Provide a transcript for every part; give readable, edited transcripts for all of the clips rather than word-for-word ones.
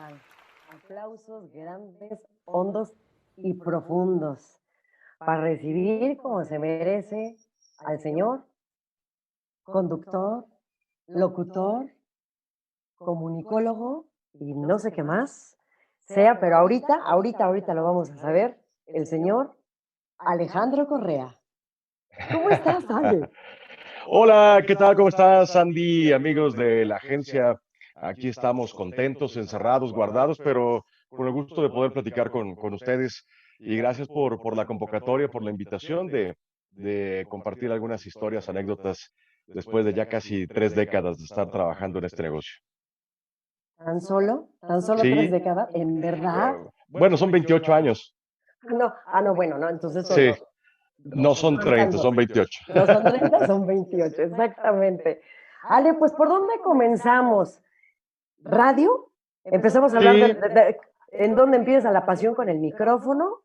tal? Aplausos grandes, hondos y profundos para recibir como se merece al señor conductor, locutor, comunicólogo y no sé qué más sea, pero ahorita lo vamos a saber, el señor Alejandro Correa. ¿Cómo estás, Ale? Hola, ¿qué tal? ¿Cómo estás, Sandy? Amigos de la agencia, aquí estamos contentos, encerrados, guardados, pero con el gusto de poder platicar con ustedes. Y gracias por la convocatoria, por la invitación de compartir algunas historias, anécdotas, después de ya casi 3 décadas de estar trabajando en este negocio. Tan solo tres Sí, décadas, en verdad. bueno, son 28 años. No, no, bueno, no, entonces Sí, no son son 30, tanto. son 28. No son 30, son 28, exactamente. Ale, pues, ¿por dónde comenzamos? ¿Radio? Empezamos a hablar Sí, en dónde empieza la pasión con el micrófono.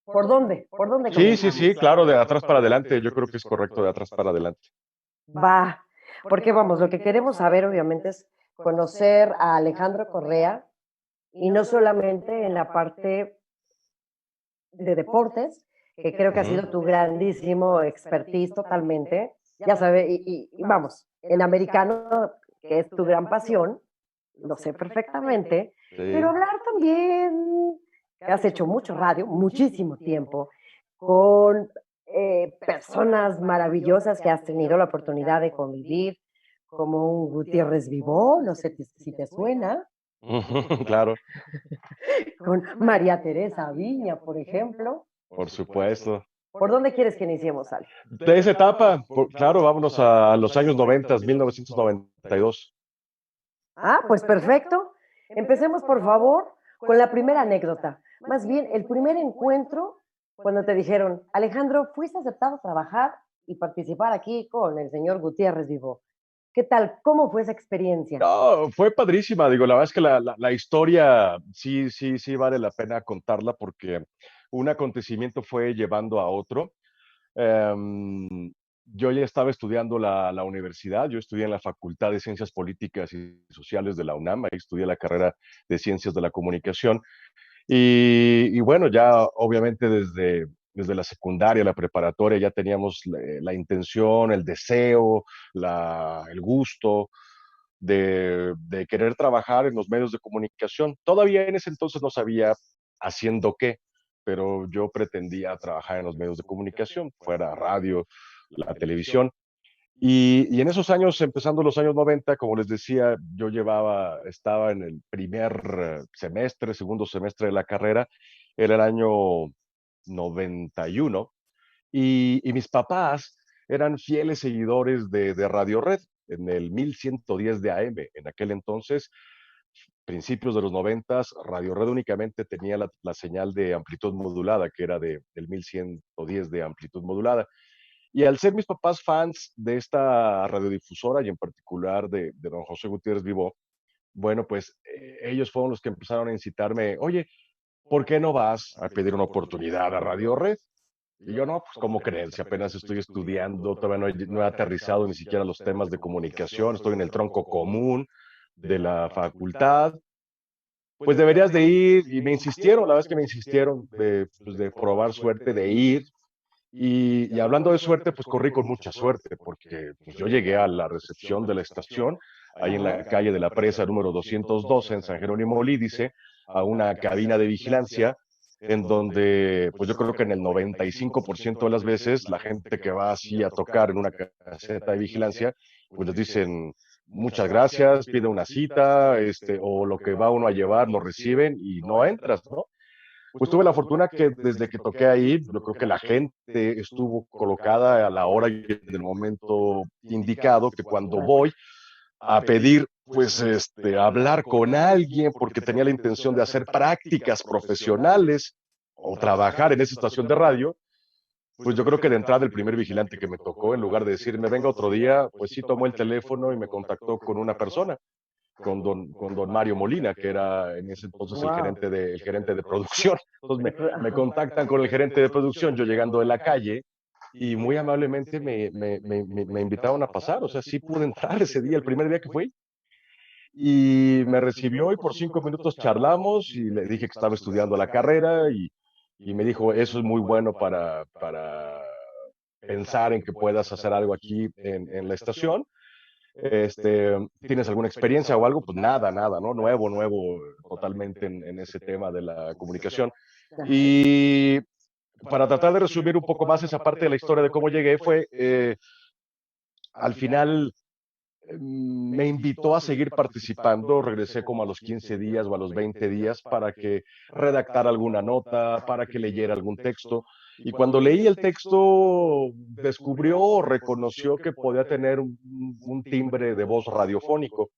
¿Por dónde? ¿Por dónde comenzamos? sí, claro, de atrás para adelante, yo creo que es correcto de atrás para adelante. Va, porque vamos, lo que queremos saber obviamente es conocer a Alejandro Correa y no solamente en la parte de deportes, que creo que ha Ujú. sido tu grandísimo expertise totalmente, ya sabes, y vamos, en americano, que es tu gran pasión, lo sé perfectamente, pero Sí. hablar también, que has hecho mucho radio, muchísimo tiempo, con personas maravillosas que has tenido la oportunidad de convivir, como un Gutiérrez Vivó, no sé si te suena, Ujú, claro, con María Teresa Viña, por ejemplo. por supuesto. ¿Por dónde quieres que iniciemos, Ale? De esa etapa, claro, vámonos a los años 90, 1992. Pues perfecto. Empecemos, por favor, con la primera anécdota. Más bien, el primer encuentro cuando te dijeron, Alejandro, fuiste aceptado a trabajar y participar aquí con el señor Gutiérrez Vivo. ¿Qué tal? ¿Cómo fue esa experiencia? No, fue padrísima, digo, la verdad es que la historia sí vale la pena contarla porque un acontecimiento fue llevando a otro. Em, yo ya estaba estudiando la universidad, yo estudié en la Facultad de Ciencias Políticas y Sociales de la UNAM, ahí estudié la carrera de Ciencias de la Comunicación. Y bueno, ya obviamente desde la secundaria, la preparatoria, ya teníamos la intención, el deseo, el gusto de querer trabajar en los medios de comunicación. Todavía en ese entonces no sabía haciendo qué, pero yo pretendía trabajar en los medios de comunicación, fuera radio, la televisión. Y en esos años, empezando los años 90, como les decía, estaba en el primer semestre, segundo semestre de la carrera, era el año 91, y mis papás eran fieles seguidores de Radio Red en el 1110 de AM. En aquel entonces, principios de los 90, Radio Red únicamente tenía la señal de amplitud modulada, que era del 1110 de amplitud modulada. Y al ser mis papás fans de esta radiodifusora y en particular de don José Gutiérrez Vivó, bueno, pues ellos fueron los que empezaron a incitarme, oye, ¿por qué no vas a pedir una oportunidad a Radio Red? Y yo, no, pues, ¿cómo creen? Si apenas estoy estudiando, todavía no he aterrizado ni siquiera los temas de comunicación, estoy en el tronco común de la facultad, pues deberías de ir. Y me insistieron, la verdad es que me insistieron pues, de probar suerte, de ir. Y hablando de suerte, pues corrí con mucha suerte, porque pues, yo llegué a la recepción de la estación, ahí en la calle de la Presa número 212, en San Jerónimo Lídice, a una cabina de vigilancia, en donde, pues yo creo que en el 95% de las veces, la gente que va así a tocar en una caseta de vigilancia, pues les dicen, muchas gracias, pide una cita, o lo que va uno a llevar lo reciben y no entras, ¿no? Pues tuve la fortuna que desde que toqué ahí, yo creo que la gente estuvo colocada a la hora y en el momento indicado, que cuando voy a pedir, pues, hablar con alguien, porque tenía la intención de hacer prácticas profesionales o trabajar en esa estación de radio, pues yo creo que de entrada el primer vigilante que me tocó, en lugar de decirme, venga otro día, pues sí tomó el teléfono y me contactó con una persona, con don Mario Molina, que era en ese entonces Wow. el gerente de producción. Entonces me contactan con el gerente de producción, yo llegando de la calle, y muy amablemente me invitaron a pasar. O sea, sí pude entrar ese día, el primer día que fui. y me recibió y por 5 minutos charlamos y le dije que estaba estudiando la carrera y me dijo, eso es muy bueno para pensar en que puedas hacer algo aquí en la estación. ¿Tienes alguna experiencia o algo? Pues nada, nada, ¿no? Nuevo, totalmente en ese tema de la comunicación. Ajá. Y para tratar de resumir un poco más esa parte de la historia de cómo llegué, fue al final me invitó a seguir participando, regresé como a los 15 días o a los 20 días para que redactara alguna nota, para que leyera algún texto. Y cuando leí el texto, descubrió o reconoció que podía tener un timbre de voz radiofónico.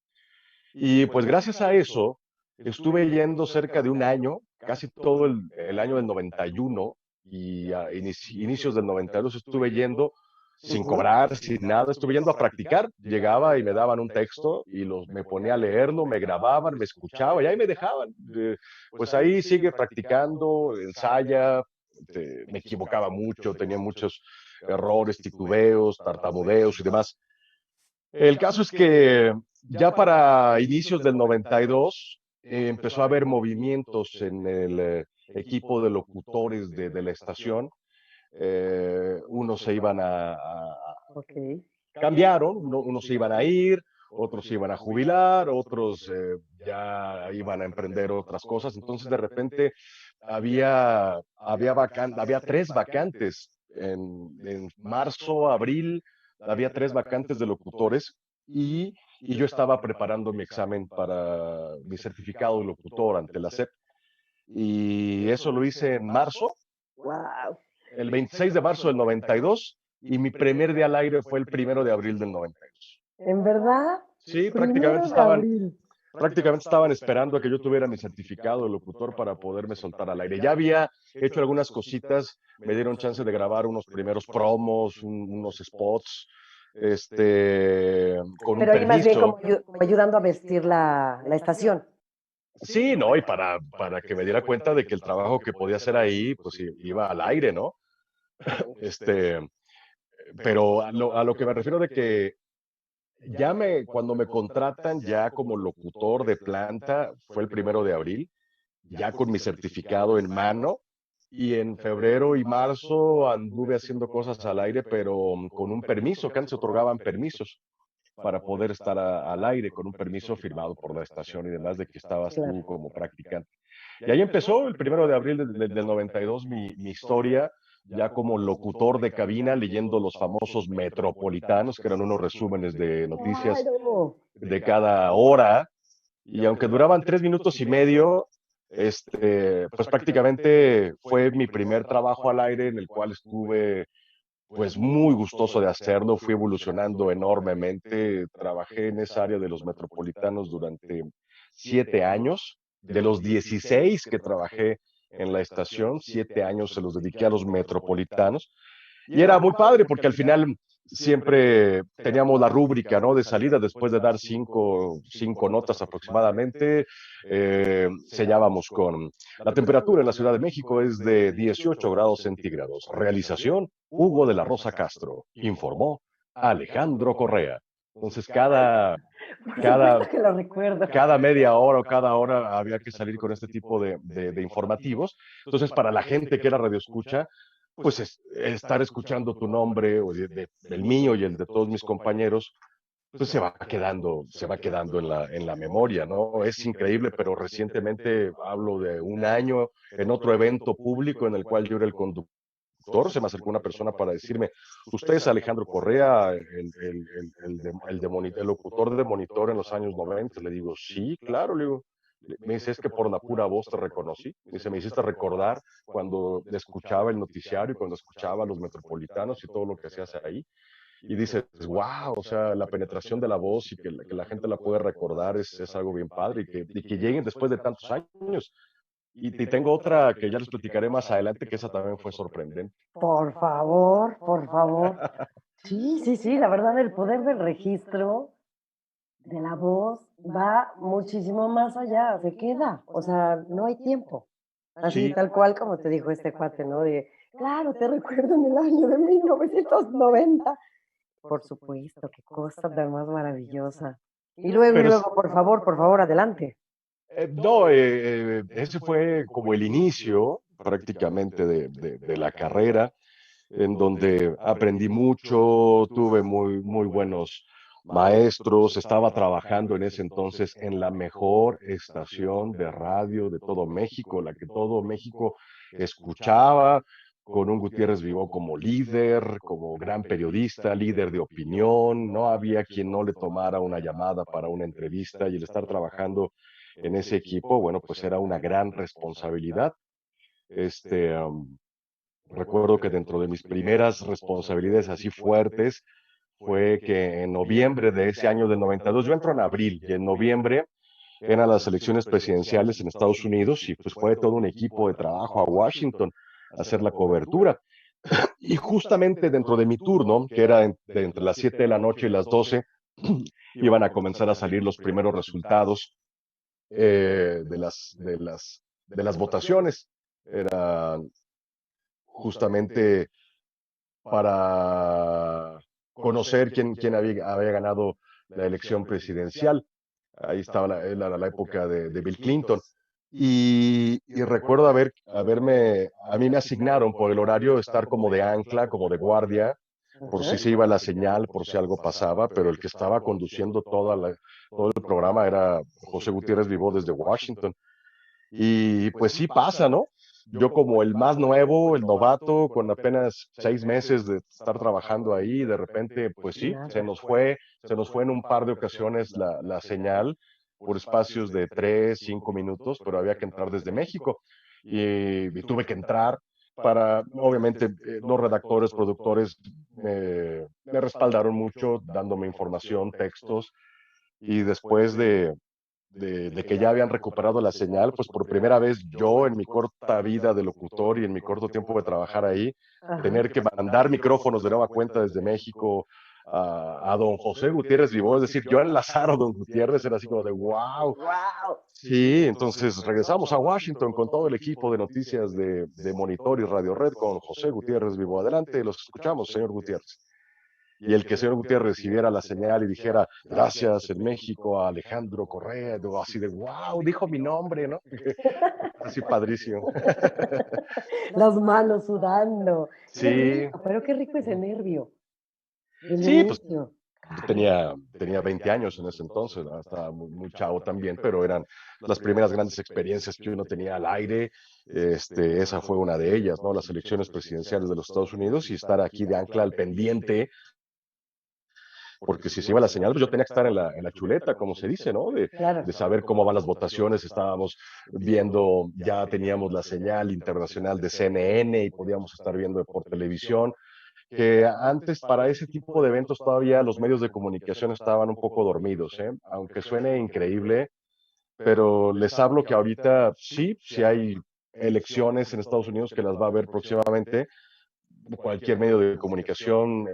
Y pues gracias a eso, estuve yendo cerca de un año, casi todo el año del 91 y a inicios del 92 estuve yendo sin Ujú. cobrar, sin nada, estuve yendo a practicar. Llegaba y me daban un texto y me ponía a leerlo, me grababan, me escuchaba y ahí me dejaban. Pues ahí sigue practicando, ensaya, me equivocaba mucho, tenía muchos errores, titubeos, tartamudeos y demás. El caso es que ya para inicios del 92 empezó a haber movimientos en el equipo de locutores de la estación. Unos se iban Ok. cambiaron, unos se iban a ir, otros se iban a jubilar, otros ya iban a emprender otras cosas. Entonces de repente había tres vacantes en marzo, abril, había tres vacantes de locutores y yo estaba preparando mi examen para mi certificado de locutor ante la SEP. Y eso lo hice en marzo, Wow. el 26 de marzo del 92, y mi primer día al aire fue el 1 de abril del 92. ¿En verdad? Sí, Primero de abril. prácticamente estaban esperando a que yo tuviera mi certificado de locutor para poderme soltar al aire. Ya había hecho algunas cositas, me dieron chance de grabar unos primeros promos, unos spots, con un Pero ahí más bien permiso. como, como ayudando a vestir la estación. Sí, no, y para que me diera cuenta de que el trabajo que podía hacer ahí, pues iba al aire, ¿no? Este, pero a lo que me refiero de que cuando me contratan ya como locutor de planta, fue el 1 de abril, ya con mi certificado en mano, y en febrero y marzo anduve haciendo cosas al aire, pero con un permiso, que antes se otorgaban permisos para poder estar al aire, con un permiso firmado por la estación y demás de que estabas tú Claro. como practicante. Y ahí empezó el 1 de abril del 92 mi historia, ya como locutor de cabina, leyendo los famosos metropolitanos, que eran unos resúmenes de noticias Claro. de cada hora, y aunque duraban 3 minutos y medio, pues prácticamente fue mi primer trabajo al aire en el cual estuve pues muy gustoso de hacerlo, fui evolucionando enormemente, trabajé en esa área de los metropolitanos durante 7 años, de los 16 que trabajé en la estación, 7 años se los dediqué a los metropolitanos, y era muy padre porque al final siempre teníamos la rúbrica, ¿no? De salida después de dar cinco notas aproximadamente. Sellábamos con la temperatura en la Ciudad de México es de 18 grados centígrados. Realización, Hugo de la Rosa Castro. Informó Alejandro Correa. Entonces, Por cada, supuesto que lo recuerdo. cada media hora o cada hora había que salir con este tipo de informativos. Entonces, para la gente que era radioescucha, pues estar escuchando tu nombre, o el mío y el de todos mis compañeros, pues se va quedando en la memoria, ¿no? Es increíble, pero recientemente hablo de un año en otro evento público en el cual yo era el conductor, se me acercó una persona para decirme, ¿usted es Alejandro Correa, el locutor de monitor en los años 90? Le digo, sí, claro, le digo. Me dice, es que por la pura voz te reconocí. Me dice, me hiciste recordar cuando escuchaba el noticiario y cuando escuchaba a los metropolitanos y todo lo que hacías ahí. Y dices, wow, o sea, la penetración de la voz y que la gente la puede recordar es algo bien padre y que lleguen después de tantos años. Y tengo otra que ya les platicaré más adelante, que esa también fue sorprendente. Por favor, por favor. Sí, sí, sí, la verdad, el poder del registro de la voz va muchísimo más allá, se queda, o sea, no hay tiempo. Así, Sí, tal cual como te dijo este cuate, ¿no? De, claro, te recuerdo en el año de 1990. Por supuesto, qué cosa tan más maravillosa. Y Pero luego, por favor, adelante. no, ese fue como el inicio prácticamente de la carrera, en donde aprendí mucho, tuve muy buenos maestros, estaba trabajando en ese entonces en la mejor estación de radio de todo México, la que todo México escuchaba, con un Gutiérrez Vivó como líder, como gran periodista, líder de opinión. No había quien no le tomara una llamada para una entrevista, y el estar trabajando en ese equipo, bueno, pues era una gran responsabilidad. Este, Recuerdo que dentro de mis primeras responsabilidades así fuertes fue que en noviembre de ese año del 92, yo entro en abril, y en noviembre eran las elecciones presidenciales en Estados Unidos, y pues fue todo un equipo de trabajo a Washington a hacer la cobertura. Y justamente dentro de mi turno, que era de entre las 7 de la noche y las 12, iban a comenzar a salir los primeros resultados de las votaciones. Era justamente para conocer quién había ganado la elección presidencial. Ahí estaba la época de Bill Clinton. Y recuerdo a mí me asignaron por el horario estar como de ancla, como de guardia, por si Ajá. se iba la señal, por si algo pasaba, pero el que estaba conduciendo todo el programa era José Gutiérrez Vivó desde Washington. Y pues sí pasa, ¿no? Yo como el más nuevo, el novato, con apenas 6 meses de estar trabajando ahí, de repente, pues sí, Nada. se nos fue en un par de ocasiones la señal por espacios de 3, 5 minutos, pero había que entrar desde México. Y tuve que entrar para, obviamente, los redactores, productores me respaldaron mucho, dándome información, textos, y después de que ya habían recuperado la señal, pues por primera vez yo en mi corta vida de locutor y en mi corto tiempo de trabajar ahí, Ajá. tener que mandar micrófonos de nueva cuenta desde México a don José Gutiérrez Vivó, es decir, yo enlazar a don Gutiérrez era así como de wow. ¡Wow! Sí, entonces regresamos a Washington con todo el equipo de noticias de Monitor y Radio Red con José Gutiérrez Vivó. Adelante, los escuchamos, señor Gutiérrez. Y el que el señor Gutiérrez recibiera la señal y dijera, gracias en México a Alejandro Correa, así de, wow, dijo mi nombre, ¿no? Así padrísimo. Las manos sudando. Qué Sí, rico, pero qué rico ese nervio. El sí, pues inicio. yo Caray. tenía 20 años en ese entonces, ¿no? Estaba muy chavo también, pero eran las primeras grandes experiencias que uno tenía al aire. Esa fue una de ellas, ¿no? Las elecciones presidenciales de los Estados Unidos, y estar aquí de ancla al pendiente, porque si se iba la señal, pues yo tenía que estar en la chuleta, como se dice, ¿no? Claro. De saber cómo van las votaciones. Estábamos viendo, ya teníamos la señal internacional de CNN y podíamos estar viendo por televisión, que antes para ese tipo de eventos todavía los medios de comunicación estaban un poco dormidos, ¿eh? Aunque suene increíble, pero les hablo que ahorita sí, sí hay elecciones en Estados Unidos que las va a haber próximamente. Cualquier medio de comunicación,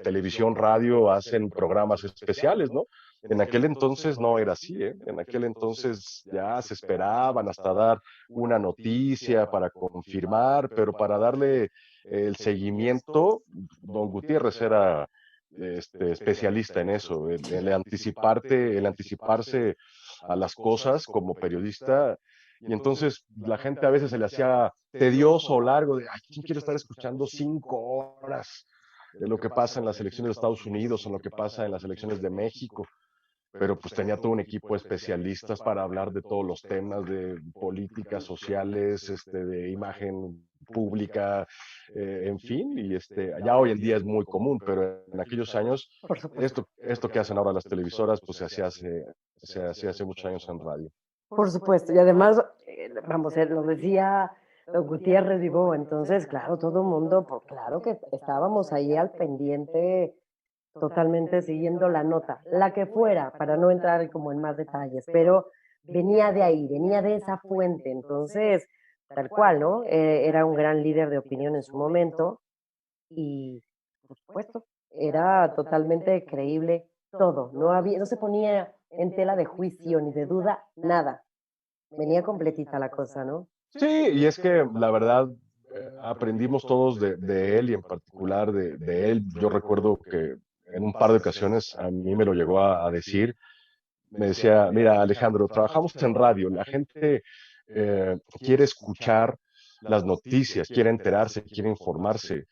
televisión, radio, hacen programas especiales, ¿no? En aquel entonces no era así, ¿eh? En aquel entonces ya se esperaban hasta dar una noticia para confirmar, pero para darle el seguimiento, don Gutiérrez era especialista en eso, el anticiparse a las cosas como periodista. Y entonces la gente a veces se le hacía tedioso o largo, de, ay, ¿quién quiere estar escuchando 5 horas de lo que pasa en las elecciones de Estados Unidos o en lo que pasa en las elecciones de México? Pero pues tenía todo un equipo de especialistas para hablar de todos los temas de políticas sociales, de imagen pública, en fin, y ya hoy en día es muy común, pero en aquellos años, Por supuesto. esto que hacen ahora las televisoras, pues se hacía hace muchos años en radio. Por supuesto. Y además, vamos, lo decía don Gutiérrez Vivó, entonces, claro, todo el mundo, pues claro que estábamos ahí al pendiente, totalmente siguiendo la nota, la que fuera, para no entrar como en más detalles, pero venía de ahí, venía de esa fuente, entonces, tal cual, ¿no? Era un gran líder de opinión en su momento y, por supuesto, era totalmente creíble todo, no se ponía en tela de juicio ni de duda nada, venía completita la cosa, ¿no? Sí, y es que la verdad aprendimos todos de él, y en particular de él. Yo recuerdo que en un par de ocasiones a mí me lo llegó a decir. me decía, mira, Alejandro, trabajamos en radio, la gente quiere escuchar las noticias, quiere enterarse, quiere informarse.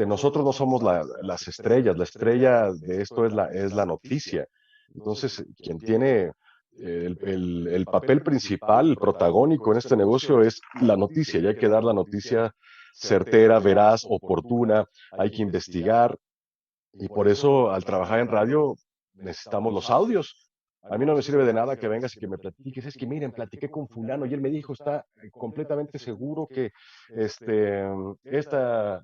Nosotros no somos las estrellas, la estrella de esto es la noticia. Entonces, quien tiene el papel principal, el protagónico en este negocio es la noticia, y hay que dar la noticia certera, veraz, oportuna, hay que investigar, y por eso al trabajar en radio necesitamos los audios. A mí no me sirve de nada que vengas y que me platiques, es que miren, platiqué con fulano y él me dijo, está completamente seguro que este, esta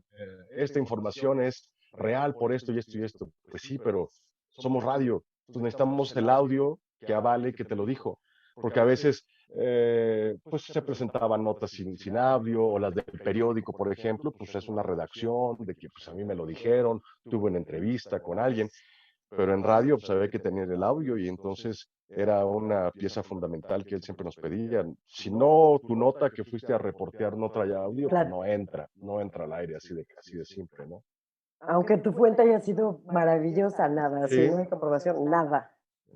información es real por esto y esto y esto. Pues sí, pero somos radio, entonces necesitamos el audio que avale que te lo dijo, porque a veces pues se presentaban notas sin audio, o las del periódico, por ejemplo, pues es una redacción de que pues a mí me lo dijeron, tuve una entrevista con alguien, pero en radio pues había que tener el audio, y entonces era una pieza fundamental que él siempre nos pedía. Si no, tu nota que fuiste a reportear no traía audio, pues Claro. no entra al aire, así de simple, ¿no? Aunque tu fuente haya sido maravillosa, nada, si Sí, no hay comprobación, nada.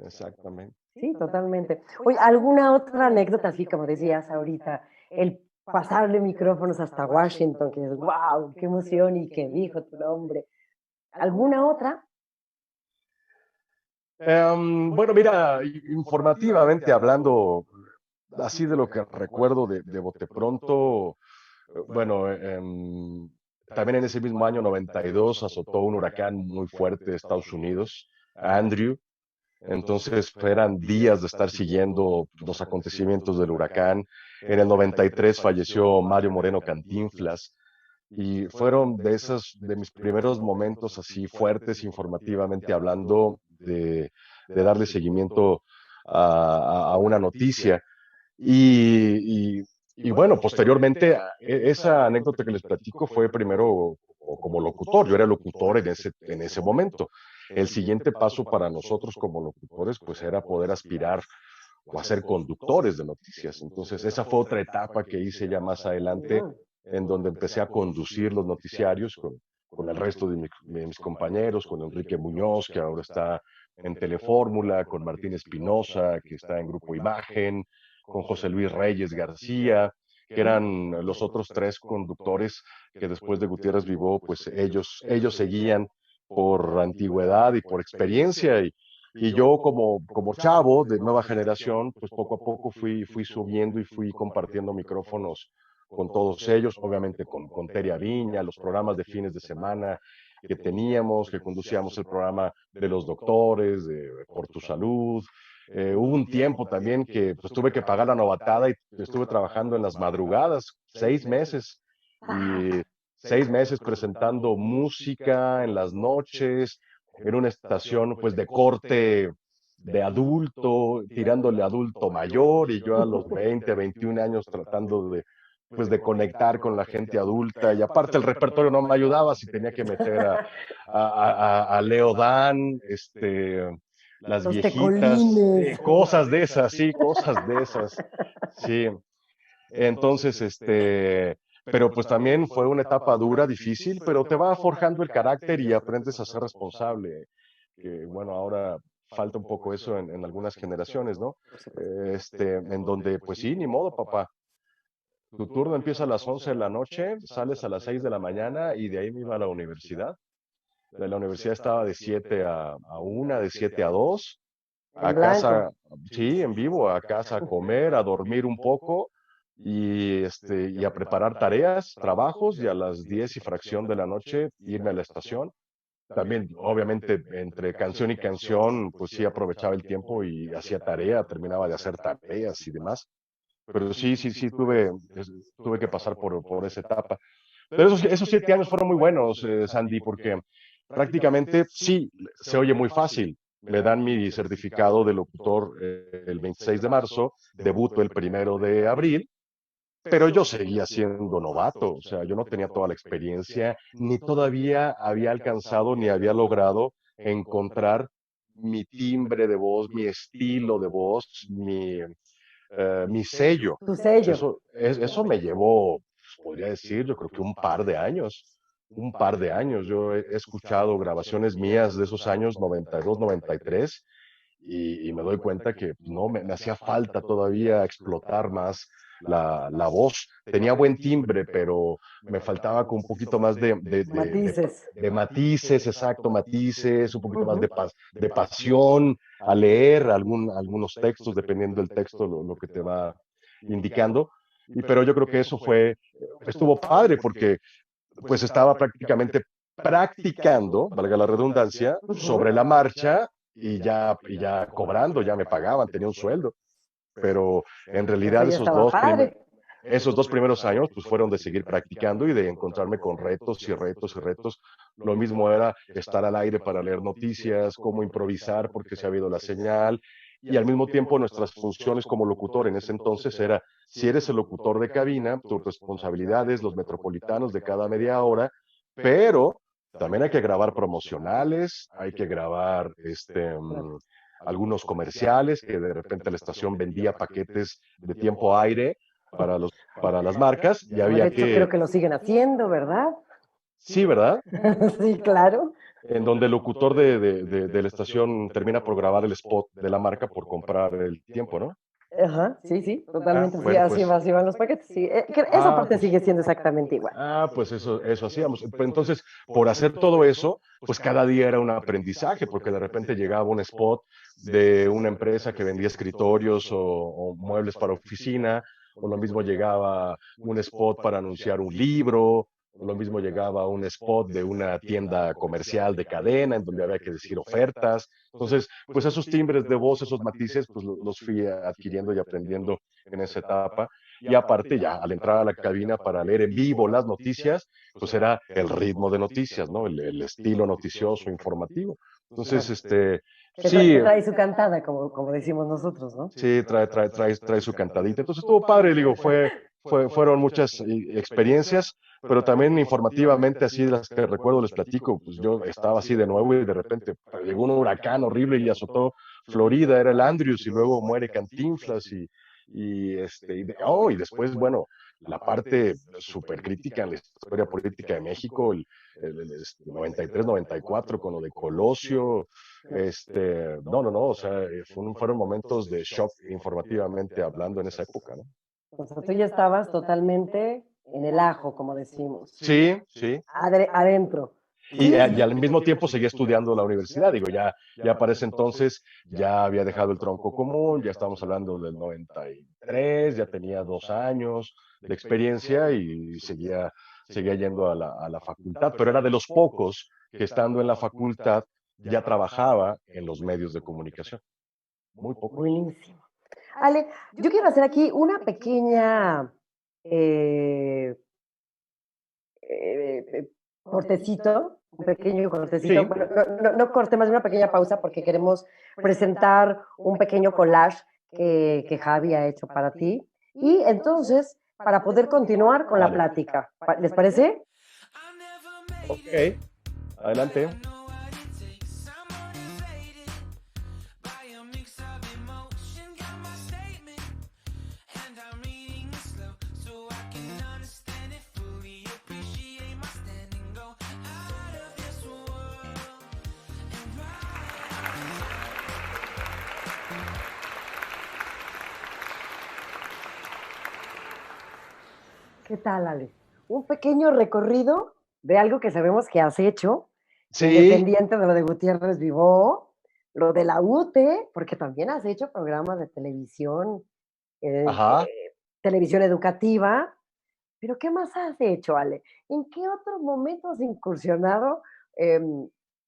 exactamente. Sí, totalmente. Oye, ¿alguna otra anécdota así como decías ahorita? El pasarle micrófonos hasta Washington, que es wow, qué emoción y que dijo tu nombre. ¿Alguna otra? Bueno, mira, informativamente hablando, así de lo que recuerdo de bote pronto, bueno, también en ese mismo año 92 azotó un huracán muy fuerte de Estados Unidos, Andrew. Entonces eran días de estar siguiendo los acontecimientos del huracán. En el 93 falleció Mario Moreno Cantinflas, y fueron de mis primeros momentos así fuertes informativamente hablando de darle seguimiento a una noticia. Y, y bueno, posteriormente, esa anécdota que les platico fue primero como locutor. Yo era locutor en ese momento. El siguiente paso para nosotros como locutores, pues era poder aspirar o a ser conductores de noticias. Entonces, esa fue otra etapa que hice ya más adelante, Mm. en donde empecé a conducir los noticiarios con el resto de mis compañeros, con Enrique Muñoz, que ahora está en Telefórmula, con Martín Espinosa, que está en Grupo Imagen, con José Luis Reyes García, que eran los otros tres conductores que después de Gutiérrez Vivó, pues ellos seguían por antigüedad y por experiencia, y yo como chavo de nueva generación, pues poco a poco fui subiendo y fui compartiendo micrófonos con todos ellos, obviamente con Teria Viña, los programas de fines de semana que teníamos, que conducíamos el programa de los doctores, de Por tu Salud. Hubo un tiempo también que pues tuve que pagar la novatada y estuve trabajando en las madrugadas, 6 meses, y 6 meses presentando música en las noches, en una estación pues de corte de adulto, tirándole a adulto mayor, y yo a los 20, 21 años tratando de conectar con la gente adulta, y aparte el repertorio no me ayudaba, si tenía que meter a Leo Dan, las Los viejitas, tecolines. cosas de esas, sí, cosas de esas, sí. Entonces, pero pues también fue una etapa dura, difícil, pero te va forjando el carácter y aprendes a ser responsable, que bueno, ahora falta un poco eso en algunas generaciones, ¿no? Por supuesto. En donde, pues sí, ni modo, papá. Tu turno empieza a las 11 de la noche, sales a las 6 de la mañana, y de ahí me iba a la universidad. De la universidad estaba de 7 a 1, de 7 a 2, En a blanco. casa, sí, en vivo, a casa a comer, a dormir un poco, y a preparar tareas, trabajos, y a las 10 y fracción de la noche irme a la estación. También, obviamente, entre canción y canción, pues sí aprovechaba el tiempo y hacía tarea, terminaba de hacer tareas y demás. Pero sí tuve que pasar por esa etapa. Pero esos 7 años fueron muy buenos, Sandy, porque prácticamente sí, se oye muy fácil. Me dan mi certificado de locutor el 26 de marzo, debuto el 1 de abril, pero yo seguía siendo novato, o sea, yo no tenía toda la experiencia, ni todavía había alcanzado ni había logrado encontrar mi timbre de voz, mi estilo de voz, mi sello. Tu sello. Eso me llevó, pues, podría decir, yo creo que un par de años. Un par de años. Yo he escuchado grabaciones mías de esos años 92, 93, y me doy cuenta que no, me hacía falta todavía explotar más la voz. Tenía buen timbre, pero me faltaba con un poquito más Matices. de matices, exacto, matices, un poquito más Ujú. de pasión a leer algunos textos, dependiendo del texto, lo que te va indicando. Pero yo creo que eso estuvo padre porque pues estaba prácticamente practicando, valga la redundancia, sobre Ujú. la marcha y ya cobrando, ya me pagaban, tenía un sueldo. Pero en Eso realidad ya estaba padre. esos dos primeros años pues fueron de seguir practicando y de encontrarme con retos y retos y retos. Lo mismo era estar al aire para leer noticias, cómo improvisar porque se ha habido la señal y al mismo tiempo nuestras funciones como locutor en ese entonces era, si eres el locutor de cabina, tus responsabilidades, los metropolitanos de cada media hora, pero también hay que grabar promocionales, hay que grabar algunos comerciales que de repente la estación vendía paquetes de tiempo aire para las marcas y O de había hecho, creo que, que lo siguen haciendo, ¿verdad? sí, ¿verdad? Sí, claro. En donde el locutor de la estación termina por grabar el spot de la marca por comprar el tiempo, ¿no? Ajá, sí, sí, Ah, totalmente. Sí, bueno, así, pues, así van los paquetes. Sí, esa ah, parte sigue siendo exactamente igual. pues eso hacíamos. Pero entonces, por hacer todo eso, pues cada día era un aprendizaje, porque de repente llegaba un spot de una empresa que vendía escritorios o muebles para oficina, o lo mismo llegaba un spot para anunciar un libro, o lo mismo llegaba un spot de una tienda comercial de cadena en donde había que decir ofertas. Entonces, pues esos timbres de voz, esos matices, pues los fui adquiriendo y aprendiendo en esa etapa. Y aparte, ya al entrar a la cabina para leer en vivo las noticias, pues era el ritmo de noticias, ¿no? El estilo noticioso, informativo. Entonces, Exacto. sí, Que trae su cantada, como decimos nosotros, ¿no? sí, trae su cantadita. Entonces estuvo padre, digo, fueron muchas experiencias, pero también informativamente, así de las que recuerdo, les platico, pues yo estaba así de nuevo y de repente llegó un huracán horrible y azotó Florida, era el Andrews, y luego muere Cantinflas y después, bueno, la parte súper crítica en la historia política de México, el 93-94 con lo de Colosio, no, o sea, fueron momentos de shock informativamente hablando en esa época, ¿no? O sea, tú ya estabas totalmente en el ajo, como decimos, Sí, sí. adentro. Sí, Y al mismo tiempo seguía estudiando la universidad, digo, ya para ese entonces ya había dejado el tronco común, ya estábamos hablando del 93, ya tenía 2 años de experiencia y seguía yendo a a la facultad, pero era de los pocos que estando en la facultad ya trabajaba en los medios de comunicación, muy pocos. buenísimo. Ale, yo quiero hacer aquí una pequeña eh, cortecito, un pequeño cortecito, Sí, bueno, no corte, más bien una pequeña pausa porque queremos presentar un pequeño collage que Javi ha hecho para ti. Y entonces, para poder continuar con la vale. plática, ¿les parece? Ok, adelante. ¿Qué tal, Ale? Un pequeño recorrido de algo que sabemos que has hecho, Sí, independiente de lo de Gutiérrez Vivó, lo de la UTE, porque también has hecho programas de televisión, ajá. televisión educativa. Pero ¿qué más has hecho, Ale? ¿En qué otros momentos has incursionado?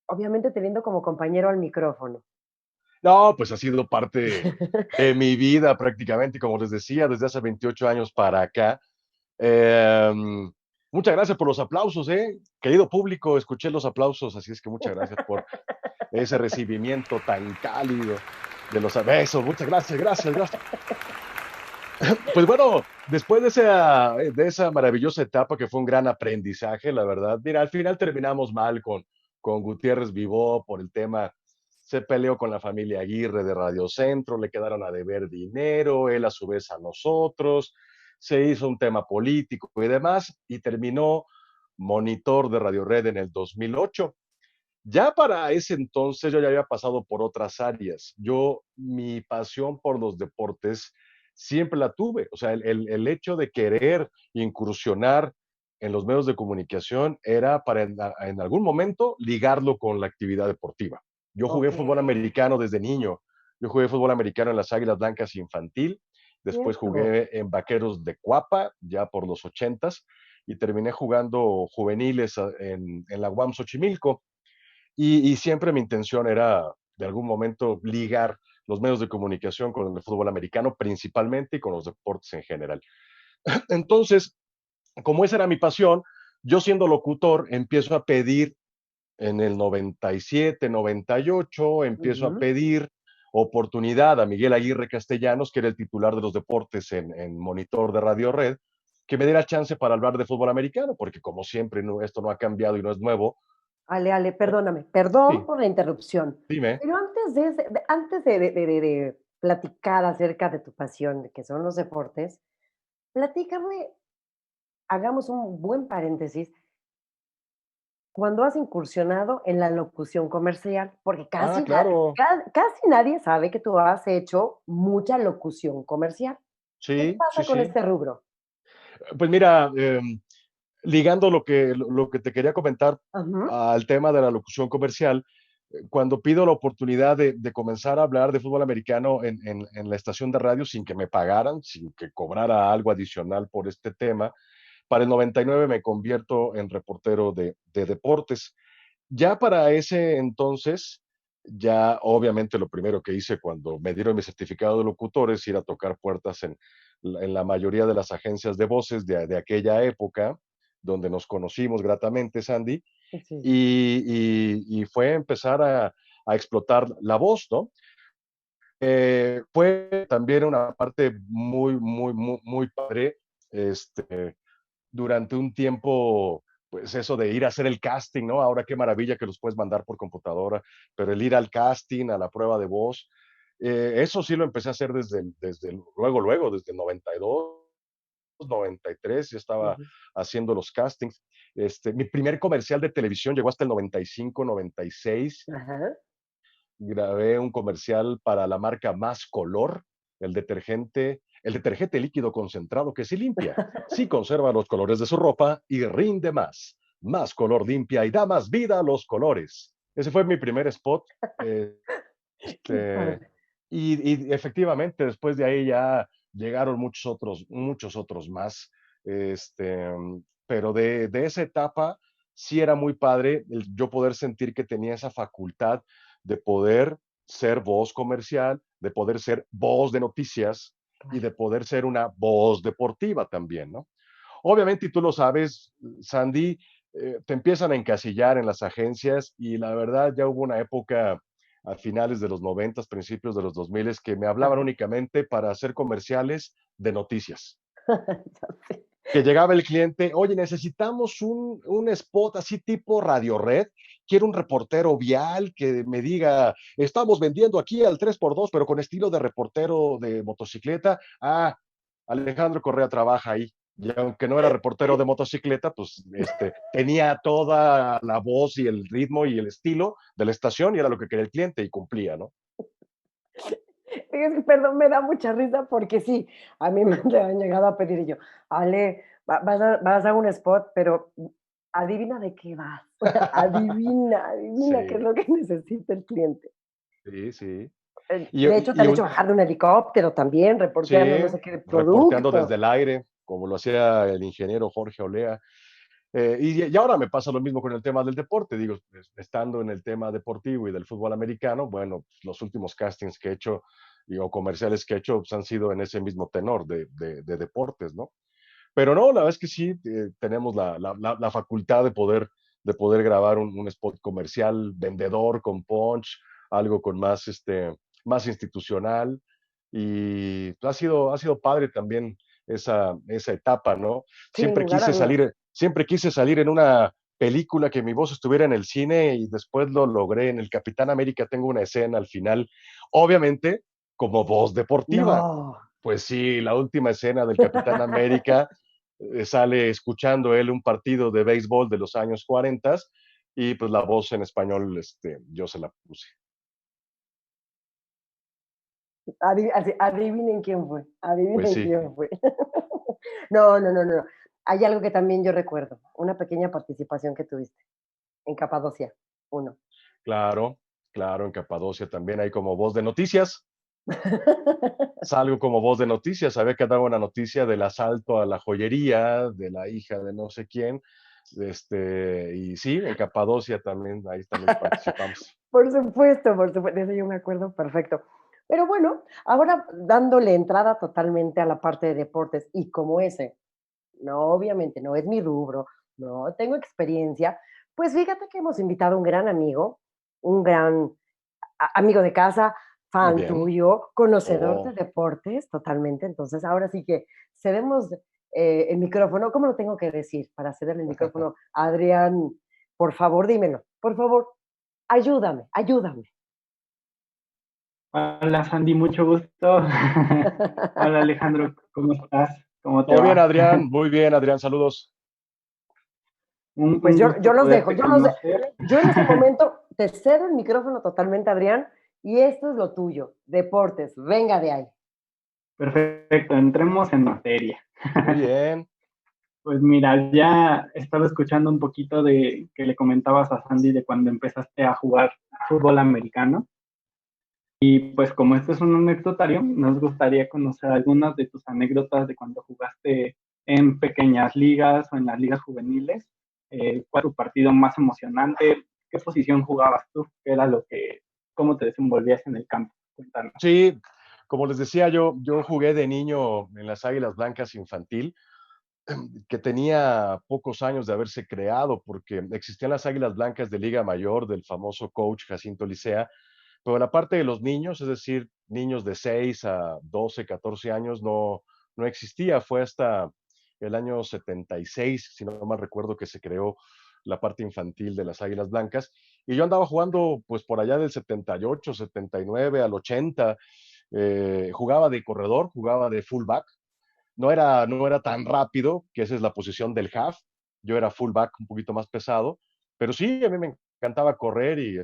Obviamente teniendo como compañero al micrófono. No, pues ha sido parte de mi vida prácticamente, como les decía, desde hace 28 años para acá. Em, Muchas gracias por los aplausos, ¿eh? Querido público, escuché los aplausos, así es que muchas gracias por ese recibimiento tan cálido de los besos. Muchas gracias, gracias, gracias. Pues bueno, después de esa maravillosa etapa que fue un gran aprendizaje, la verdad, mira, al final terminamos mal con Gutiérrez Vivó por el tema, se peleó con la familia Aguirre de Radio Centro, le quedaron a deber dinero, él a su vez a nosotros, se hizo un tema político y demás, y terminó monitor de Radio Red en el 2008. Ya para ese entonces yo ya había pasado por otras áreas. Mi pasión por los deportes siempre la tuve. O sea, el hecho de querer incursionar en los medios de comunicación era para en algún momento ligarlo con la actividad deportiva. Yo jugué Ok, fútbol americano desde niño. Yo jugué fútbol americano en las Águilas Blancas infantil. Después cierto. jugué en Vaqueros de Cuapa, ya por los ochentas, y terminé jugando juveniles en la UAM Xochimilco. Y siempre mi intención era, de algún momento, ligar los medios de comunicación con el fútbol americano principalmente y con los deportes en general. Entonces, como esa era mi pasión, yo siendo locutor empiezo a pedir en el 97, 98, empiezo a Ujú. pedir oportunidad a Miguel Aguirre Castellanos, que era el titular de los deportes en Monitor de Radio Red, que me diera chance para hablar de fútbol americano, porque como siempre no, esto no ha cambiado y no es nuevo. Ale, perdóname, perdón Sí, por la interrupción, dime. pero antes de platicar acerca de tu pasión, que son los deportes, platícame, hagamos un buen paréntesis, cuando has incursionado en la locución comercial, porque Ah, claro. casi nadie sabe que tú has hecho mucha locución comercial. ¿Qué Sí, sí, pasa con sí. este rubro? Pues mira, ligando lo que te quería comentar Ujú, al tema de la locución comercial, cuando pido la oportunidad de comenzar a hablar de fútbol americano en la estación de radio sin que me pagaran, sin que cobrara algo adicional por este tema, para el 99 me convierto en reportero de deportes. Ya para ese entonces, ya obviamente lo primero que hice cuando me dieron mi certificado de locutor es ir a tocar puertas en la mayoría de las agencias de voces de aquella época, donde nos conocimos gratamente, Sandy, sí. y fue empezar a explotar la voz, ¿no? Fue también una parte muy, muy, muy, muy padre, durante un tiempo, pues eso de ir a hacer el casting, ¿no? Ahora qué maravilla que los puedes mandar por computadora, pero el ir al casting, a la prueba de voz, eso sí lo empecé a hacer luego, desde el 92, 93, ya estaba Ujú. haciendo los castings. Mi primer comercial de televisión llegó hasta el 95, 96. Ajá. Grabé un comercial para la marca Más Color, el detergente líquido concentrado que sí limpia, sí conserva los colores de su ropa y rinde más. Más color limpia y da más vida a los colores. Ese fue mi primer spot. eh, Qué este, padre. y efectivamente, después de ahí ya llegaron muchos otros más. Este, pero de esa etapa sí era muy padre el yo poder sentir que tenía esa facultad de poder ser voz comercial, de poder ser voz de noticias y de poder ser una voz deportiva también, ¿no? Obviamente, y tú lo sabes, Sandy, te empiezan a encasillar en las agencias y la verdad ya hubo una época a finales de los 90, principios de los 2000, que me hablaban Ajá. únicamente para hacer comerciales de noticias. Ya sé. Que llegaba el cliente, oye, necesitamos un spot así tipo Radio Red, quiero un reportero vial que me diga, estamos vendiendo aquí al 3x2, pero con estilo de reportero de motocicleta. Ah, Alejandro Correa trabaja ahí. Y aunque no era reportero de motocicleta, pues tenía toda la voz y el ritmo y el estilo de la estación y era lo que quería el cliente y cumplía, ¿no? Es que, perdón, me da mucha risa porque sí, a mí me han llegado a pedir y yo, Ale, vas a un spot, pero adivina de qué vas. Adivina qué es Sí, lo que necesita el cliente. sí, sí. De hecho, te han hecho bajar de un helicóptero también, reporteando Sí, no sé qué reporteando desde producto. el aire, como lo hacía el ingeniero Jorge Olea. Y ahora me pasa lo mismo con el tema del deporte, digo, estando en el tema deportivo y del fútbol americano, bueno, pues, los últimos castings que he hecho o comerciales que he hecho pues, han sido en ese mismo tenor de deportes, ¿no? Pero no, la verdad es que sí, tenemos la facultad de poder grabar un spot comercial, vendedor, con punch, algo con más institucional. Y ha sido padre también esa etapa, ¿no? Sin Siempre lugar a quise dudas. salir, siempre quise salir en una película que mi voz estuviera en el cine y después lo logré. En el Capitán América tengo una escena al final, obviamente como voz deportiva. No. Pues sí, la última escena del Capitán América sale escuchando él un partido de béisbol de los años 40 y pues la voz en español, yo se la puse. Adivinen quién fue, Pues adivinen sí, quién fue. No, no, no, no. Hay algo que también yo recuerdo, una pequeña participación que tuviste en Capadocia, uno. claro, claro, en Capadocia también hay como voz de noticias. Salgo como voz de noticias, sabía que daba una noticia del asalto a la joyería de la hija de no sé quién, y sí, en Capadocia también, ahí también participamos. Por supuesto, de eso yo me acuerdo perfecto. Pero bueno, ahora dándole entrada totalmente a la parte de deportes y como ese, no, obviamente no es mi rubro, no tengo experiencia, pues fíjate que hemos invitado a un gran amigo, un gran amigo de casa, Muy fan bien. tuyo, conocedor de Oh, deportes totalmente. Entonces, ahora sí que cedemos el micrófono. ¿Cómo lo tengo que decir para cederle el micrófono a Adrián? Por favor, dímelo. Por favor, ayúdame, ayúdame. Hola Sandy, mucho gusto. Hola Alejandro, ¿cómo estás? ¿Cómo te todo bien, va? Adrián, muy bien, Adrián, saludos. Pues Un yo gusto los dejo, poderte conocer. yo en este momento te cedo el micrófono totalmente, Adrián, y esto es lo tuyo, deportes, venga de ahí. Perfecto, entremos en materia. Muy bien. Pues mira, ya he estado escuchando un poquito de que le comentabas a Sandy de cuando empezaste a jugar fútbol americano. Y pues como esto es un anecdotario, nos gustaría conocer algunas de tus anécdotas de cuando jugaste en pequeñas ligas o en las ligas juveniles. ¿Cuál fue tu partido más emocionante? ¿Qué posición jugabas tú? ¿Qué era lo que, cómo te desenvolvías en el campo? Cuéntanos. Sí, como les decía, yo jugué de niño en las Águilas Blancas infantil, que tenía pocos años de haberse creado, porque existían las Águilas Blancas de Liga Mayor del famoso coach Jacinto Licea, pero la parte de los niños, es decir, niños de 6 a 12, 14 años, no existía. Fue hasta el año 76, si no mal recuerdo, que se creó la parte infantil de las Águilas Blancas. Y yo andaba jugando pues por allá del 78, 79 al 80. Jugaba de corredor, jugaba de fullback. No era tan rápido, que esa es la posición del half. Yo era fullback un poquito más pesado, pero sí, a mí me encantaba correr y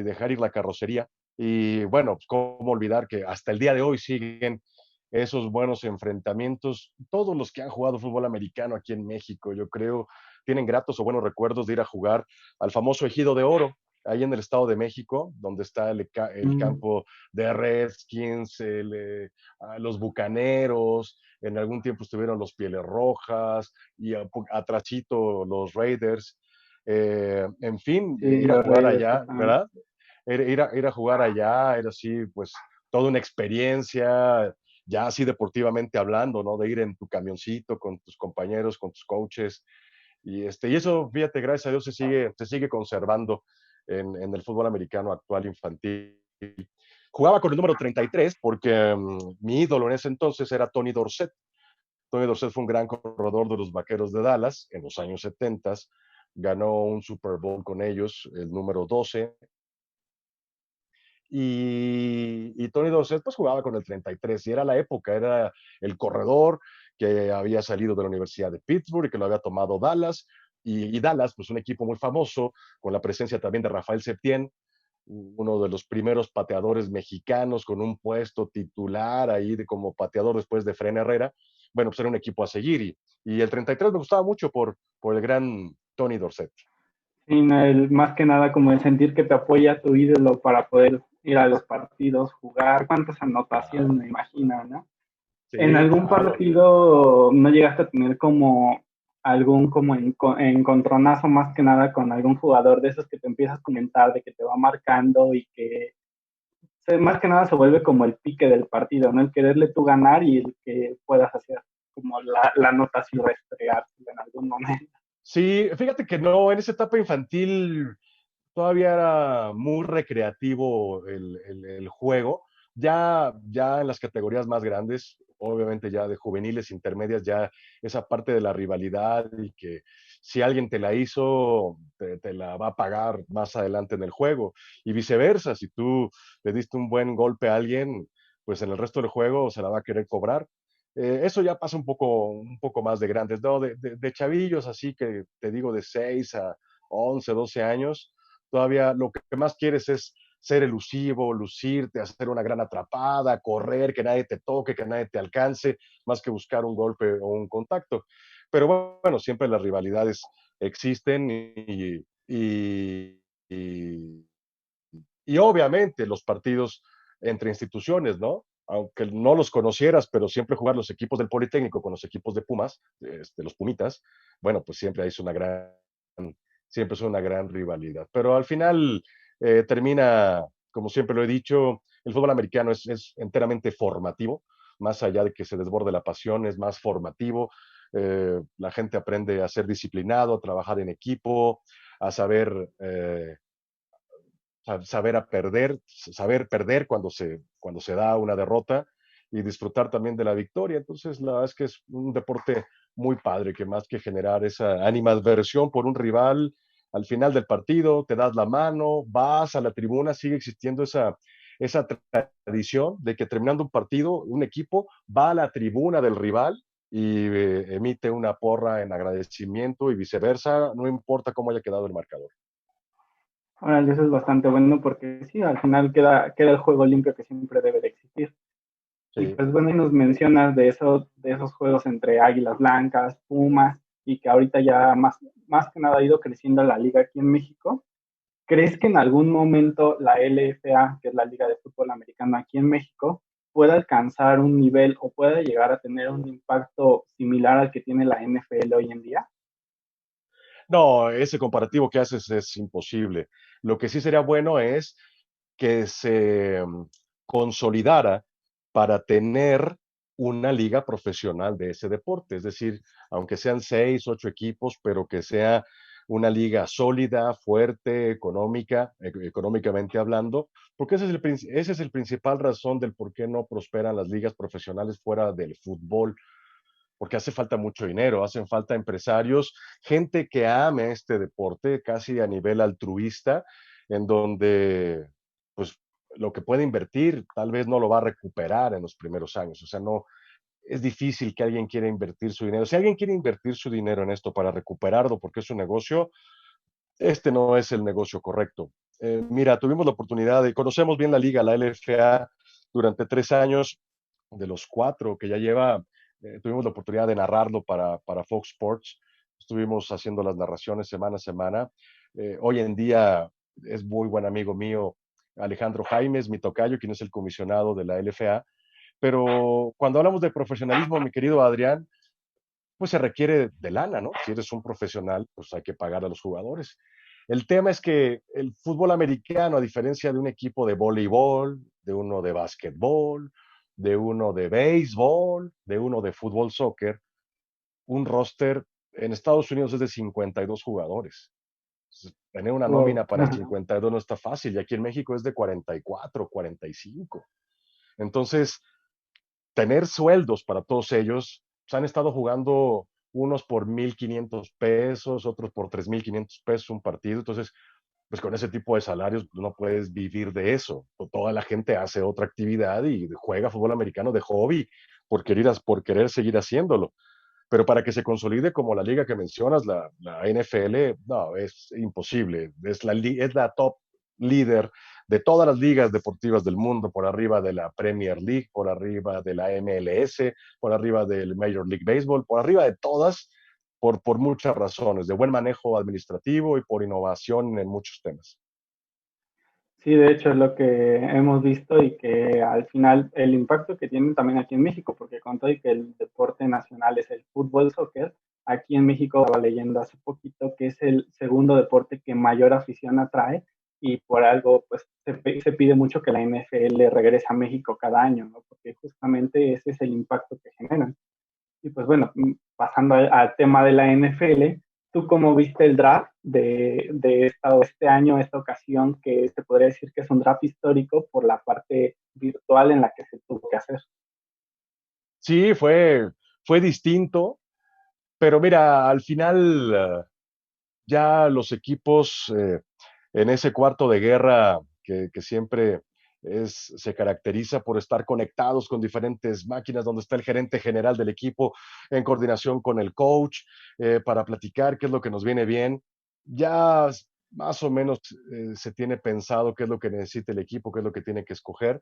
dejar ir la carrocería. Y bueno, pues, cómo olvidar que hasta el día de hoy siguen esos buenos enfrentamientos. Todos los que han jugado fútbol americano aquí en México, yo creo, tienen gratos o buenos recuerdos de ir a jugar al famoso Ejido de Oro, ahí en el Estado de México, donde está el Mm, campo de Redskins, los Bucaneros, en algún tiempo estuvieron los Pieles Rojas y atrásito los Raiders. En fin, sí, ir a los jugar Raiders, allá, justamente. ¿verdad? Ir a jugar allá era así, pues, toda una experiencia, ya así deportivamente hablando, ¿no? De ir en tu camioncito con tus compañeros, con tus coaches. Y eso, fíjate, gracias a Dios se sigue conservando en el fútbol americano actual infantil. Jugaba con el número 33 porque mi ídolo en ese entonces era Tony Dorsett. Tony Dorsett fue un gran corredor de los Vaqueros de Dallas en los años 70. Ganó un Super Bowl con ellos, el número 12. Y Tony Dorsett pues jugaba con el 33 y era la época, era el corredor que había salido de la Universidad de Pittsburgh y que lo había tomado Dallas. Y Dallas, pues un equipo muy famoso, con la presencia también de Rafael Septién, uno de los primeros pateadores mexicanos con un puesto titular ahí como pateador después de Fren Herrera. Bueno, pues era un equipo a seguir y el 33 me gustaba mucho por el gran Tony Dorsett. Sí, no, más que nada como el sentir que te apoya tu ídolo para poder ir a los partidos, jugar, cuántas anotaciones Claro. me imagino, ¿no? ¿En Sí, algún claro. partido no llegaste a tener como algún como encontronazo más que nada con algún jugador de esos que te empiezas a comentar, de que te va marcando y que más que nada se vuelve como el pique del partido, ¿no? El quererle tú ganar y el que puedas hacer como la anotación restregar en algún momento. Sí, fíjate que no, en esa etapa infantil todavía era muy recreativo el juego. Ya en las categorías más grandes, obviamente ya de juveniles, intermedias, ya esa parte de la rivalidad y que si alguien te la hizo, te la va a pagar más adelante en el juego. Y viceversa, si tú le diste un buen golpe a alguien, pues en el resto del juego se la va a querer cobrar. Eso ya pasa un poco más de grandes, ¿no? De chavillos, así que te digo, de 6 11, 12 años, todavía lo que más quieres es ser elusivo, lucirte, hacer una gran atrapada, correr, que nadie te toque, que nadie te alcance, más que buscar un golpe o un contacto. Pero bueno, siempre las rivalidades existen y, y obviamente los partidos entre instituciones, ¿no? Aunque no los conocieras, pero siempre jugar los equipos del Politécnico con los equipos de Pumas, los Pumitas, bueno, pues siempre es una gran rivalidad. Pero al final termina, como siempre lo he dicho, el fútbol americano es enteramente formativo, más allá de que se desborde la pasión, es más formativo. La gente aprende a ser disciplinado, a trabajar en equipo, a saber perder cuando se da una derrota y disfrutar también de la victoria. Entonces, la verdad es que es un deporte muy padre, que más que generar esa animadversión por un rival, al final del partido te das la mano, vas a la tribuna, sigue existiendo esa tradición de que terminando un partido, un equipo va a la tribuna del rival y emite una porra en agradecimiento y viceversa, no importa cómo haya quedado el marcador. Ahora, eso es bastante bueno porque sí, al final queda el juego limpio que siempre debe de existir. Y Sí. pues bueno, y nos mencionas de esos juegos entre Águilas Blancas, Pumas, y que ahorita ya más que nada ha ido creciendo la liga aquí en México. ¿Crees que en algún momento la LFA, que es la Liga de Fútbol Americano aquí en México, pueda alcanzar un nivel o pueda llegar a tener un impacto similar al que tiene la NFL hoy en día? No, ese comparativo que haces es imposible. Lo que sí sería bueno es que se consolidara para tener una liga profesional de ese deporte. Es decir, aunque sean 6, 8 equipos, pero que sea una liga sólida, fuerte, económicamente hablando, porque ese es el principal razón del por qué no prosperan las ligas profesionales fuera del fútbol, porque hace falta mucho dinero, hacen falta empresarios, gente que ame este deporte casi a nivel altruista, en donde pues lo que puede invertir tal vez no lo va a recuperar en los primeros años. O sea, no, es difícil que alguien quiera invertir su dinero. Si alguien quiere invertir su dinero en esto para recuperarlo porque es un negocio, este no es el negocio correcto. Mira, tuvimos la oportunidad de, conocemos bien la liga, la LFA, durante 3 años, de los 4 que ya lleva, tuvimos la oportunidad de narrarlo para Fox Sports. Estuvimos haciendo las narraciones semana a semana. Hoy en día es muy buen amigo mío Alejandro Jaimes, mi tocayo, quien es el comisionado de la LFA. Pero cuando hablamos de profesionalismo, mi querido Adrián, pues se requiere de lana, ¿no? Si eres un profesional, pues hay que pagar a los jugadores. El tema es que el fútbol americano, a diferencia de un equipo de voleibol, de uno de básquetbol, de uno de béisbol, de uno de fútbol soccer, un roster en Estados Unidos es de 52 jugadores. Tener una Wow. nómina para 52 no está fácil, y aquí en México es de 44, 45. Entonces, tener sueldos para todos ellos, se han estado jugando unos por 1,500 pesos, otros por 3,500 pesos un partido. Entonces, pues con ese tipo de salarios no puedes vivir de eso. Toda la gente hace otra actividad y juega fútbol americano de hobby por querer seguir haciéndolo. Pero para que se consolide como la liga que mencionas, la NFL, no, es imposible. Es la top líder de todas las ligas deportivas del mundo, por arriba de la Premier League, por arriba de la MLS, por arriba del Major League Baseball, por arriba de todas, por muchas razones, de buen manejo administrativo y por innovación en muchos temas. Sí, de hecho es lo que hemos visto y que al final el impacto que tienen también aquí en México, porque con todo y que el deporte nacional es el fútbol soccer, aquí en México estaba leyendo hace poquito que es el segundo deporte que mayor afición atrae y por algo pues se pide mucho que la NFL regrese a México cada año, ¿no? Porque justamente ese es el impacto que generan. Y pues bueno, pasando al tema de la NFL, ¿tú cómo viste el draft este año, esta ocasión, que se podría decir que es un draft histórico por la parte virtual en la que se tuvo que hacer? Sí, fue distinto, pero mira, al final ya los equipos en ese cuarto de guerra que siempre se caracteriza por estar conectados con diferentes máquinas, donde está el gerente general del equipo en coordinación con el coach para platicar qué es lo que nos viene bien. ya más o menos se tiene pensado qué es lo que necesita el equipo, qué es lo que tiene que escoger.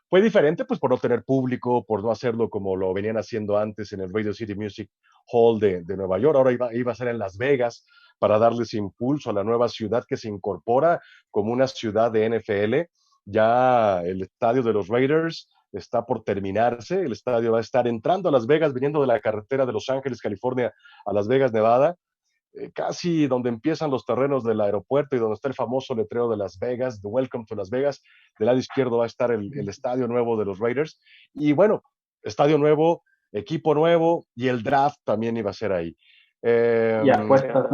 Fue diferente, pues por no tener público, por no hacerlo como lo venían haciendo antes en el Radio City Music Hall de Nueva York. Ahora iba a ser en Las Vegas para darles impulso a la nueva ciudad que se incorpora como una ciudad de NFL. Ya el estadio de los Raiders está por terminarse. El estadio va a estar entrando a Las Vegas, viniendo de la carretera de Los Ángeles, California, a Las Vegas, Nevada, casi donde empiezan los terrenos del aeropuerto y donde está el famoso letrero de Las Vegas, de Welcome to Las Vegas. Del lado izquierdo va a estar el estadio nuevo de los Raiders. Y bueno, estadio nuevo, equipo nuevo y el draft también iba a ser ahí. Y apuestas.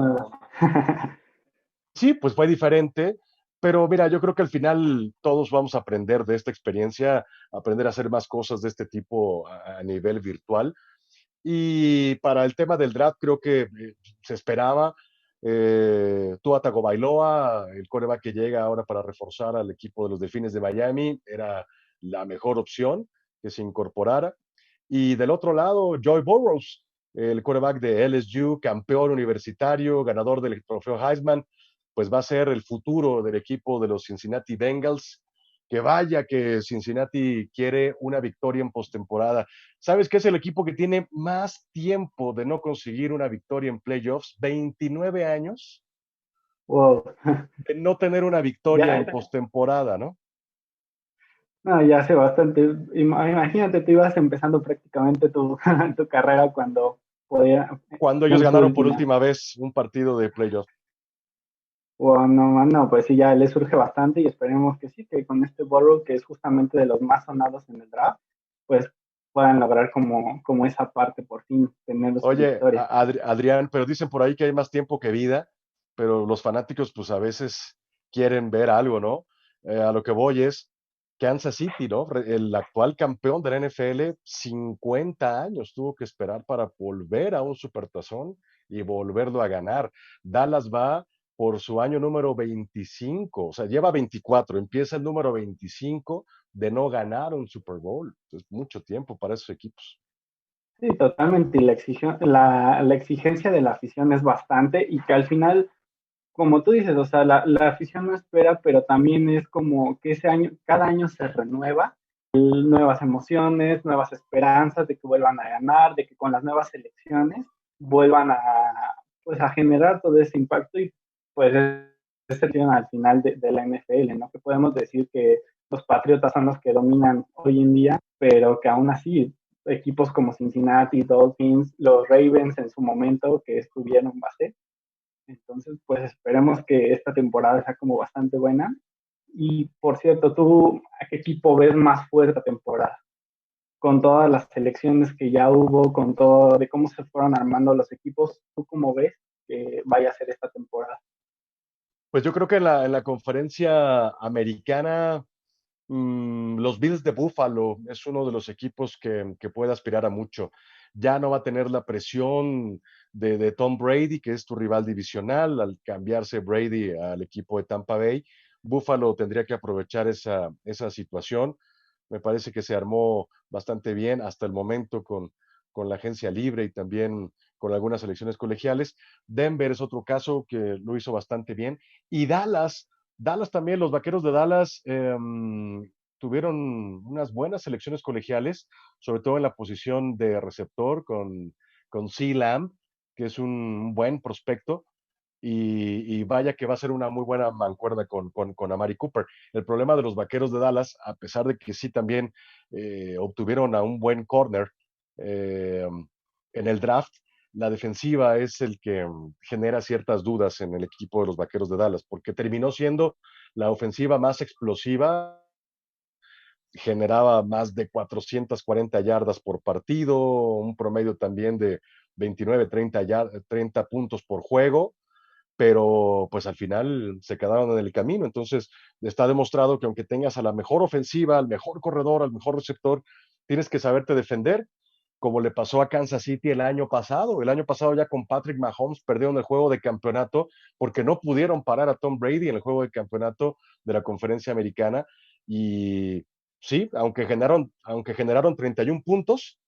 Sí, pues fue diferente, pero mira, yo creo que al final todos vamos a aprender de esta experiencia, aprender a hacer más cosas de este tipo a nivel virtual. Y para el tema del draft, creo que se esperaba. Tua Tagovailoa, el quarterback que llega ahora para reforzar al equipo de los Delfines de Miami, era la mejor opción que se incorporara. Y del otro lado, Joy Burrows, el quarterback de LSU, campeón universitario, ganador del trofeo Heisman, pues va a ser el futuro del equipo de los Cincinnati Bengals. Que vaya que Cincinnati quiere una victoria en postemporada. ¿Sabes qué es el equipo que tiene más tiempo de no conseguir una victoria en playoffs? 29 años Wow. de no tener una victoria en Ya, postemporada, ¿no? no, ya hace bastante. Imagínate, tú ibas empezando prácticamente tu, tu carrera cuando podía, Cuando ellos en su ganaron por última. última vez un partido de playoffs. Bueno, no, pues sí, ya le surge bastante y esperemos que sí, que con este Burrow, que es justamente de los más sonados en el draft, pues puedan lograr como esa parte por fin, tener su Oye, victoria. Adrián, pero dicen por ahí que hay más tiempo que vida, pero los fanáticos pues a veces quieren ver algo, ¿no? A lo que voy es Kansas City, ¿no? El actual campeón de la NFL, 50 años tuvo que esperar para volver a un supertazón y volverlo a ganar. Dallas va por su año número 25, o sea, lleva 24, empieza el número 25 de no ganar un Super Bowl. Es mucho tiempo para esos equipos. Sí, totalmente, y la exigencia de la afición es bastante y que al final, como tú dices, o sea, la afición no espera, pero también es como que ese año, cada año se renueva, nuevas emociones, nuevas esperanzas de que vuelvan a ganar, de que con las nuevas elecciones vuelvan pues, a generar todo ese impacto y pues es el al final de la NFL, ¿no? Que podemos decir que los Patriotas son los que dominan hoy en día, pero que aún así equipos como Cincinnati, Dolphins, los Ravens en su momento que estuvieron base. Entonces, pues esperemos que esta temporada sea como bastante buena. Y por cierto, ¿tú a qué equipo ves más fuerte la temporada? Con todas las selecciones que ya hubo, con todo de cómo se fueron armando los equipos, ¿tú cómo ves que vaya a ser esta temporada? Pues yo creo que en la conferencia americana, los Bills de Buffalo es uno de los equipos que puede aspirar a mucho. Ya no va a tener la presión de Tom Brady, que es tu rival divisional, al cambiarse Brady al equipo de Tampa Bay. Buffalo tendría que aprovechar esa situación. Me parece que se armó bastante bien hasta el momento con la agencia libre y también con algunas elecciones colegiales. Denver es otro caso que lo hizo bastante bien. Y Dallas también, los Vaqueros de Dallas tuvieron unas buenas selecciones colegiales, sobre todo en la posición de receptor con C. Lamb, que es un buen prospecto. Y vaya que va a ser una muy buena mancuerna con Amari Cooper. El problema de los Vaqueros de Dallas, a pesar de que sí también obtuvieron a un buen corner eh, en el draft, la defensiva es el que genera ciertas dudas en el equipo de los Vaqueros de Dallas, porque terminó siendo la ofensiva más explosiva, generaba más de 440 yardas por partido, un promedio también de 29, 30 puntos por juego, pero pues al final se quedaron en el camino. Entonces está demostrado que aunque tengas a la mejor ofensiva, al mejor corredor, al mejor receptor, tienes que saberte defender, como le pasó a Kansas City el año pasado. El año pasado ya con Patrick Mahomes perdieron el juego de campeonato porque no pudieron parar a Tom Brady en el juego de campeonato de la conferencia americana. Y sí, aunque generaron 31 puntos,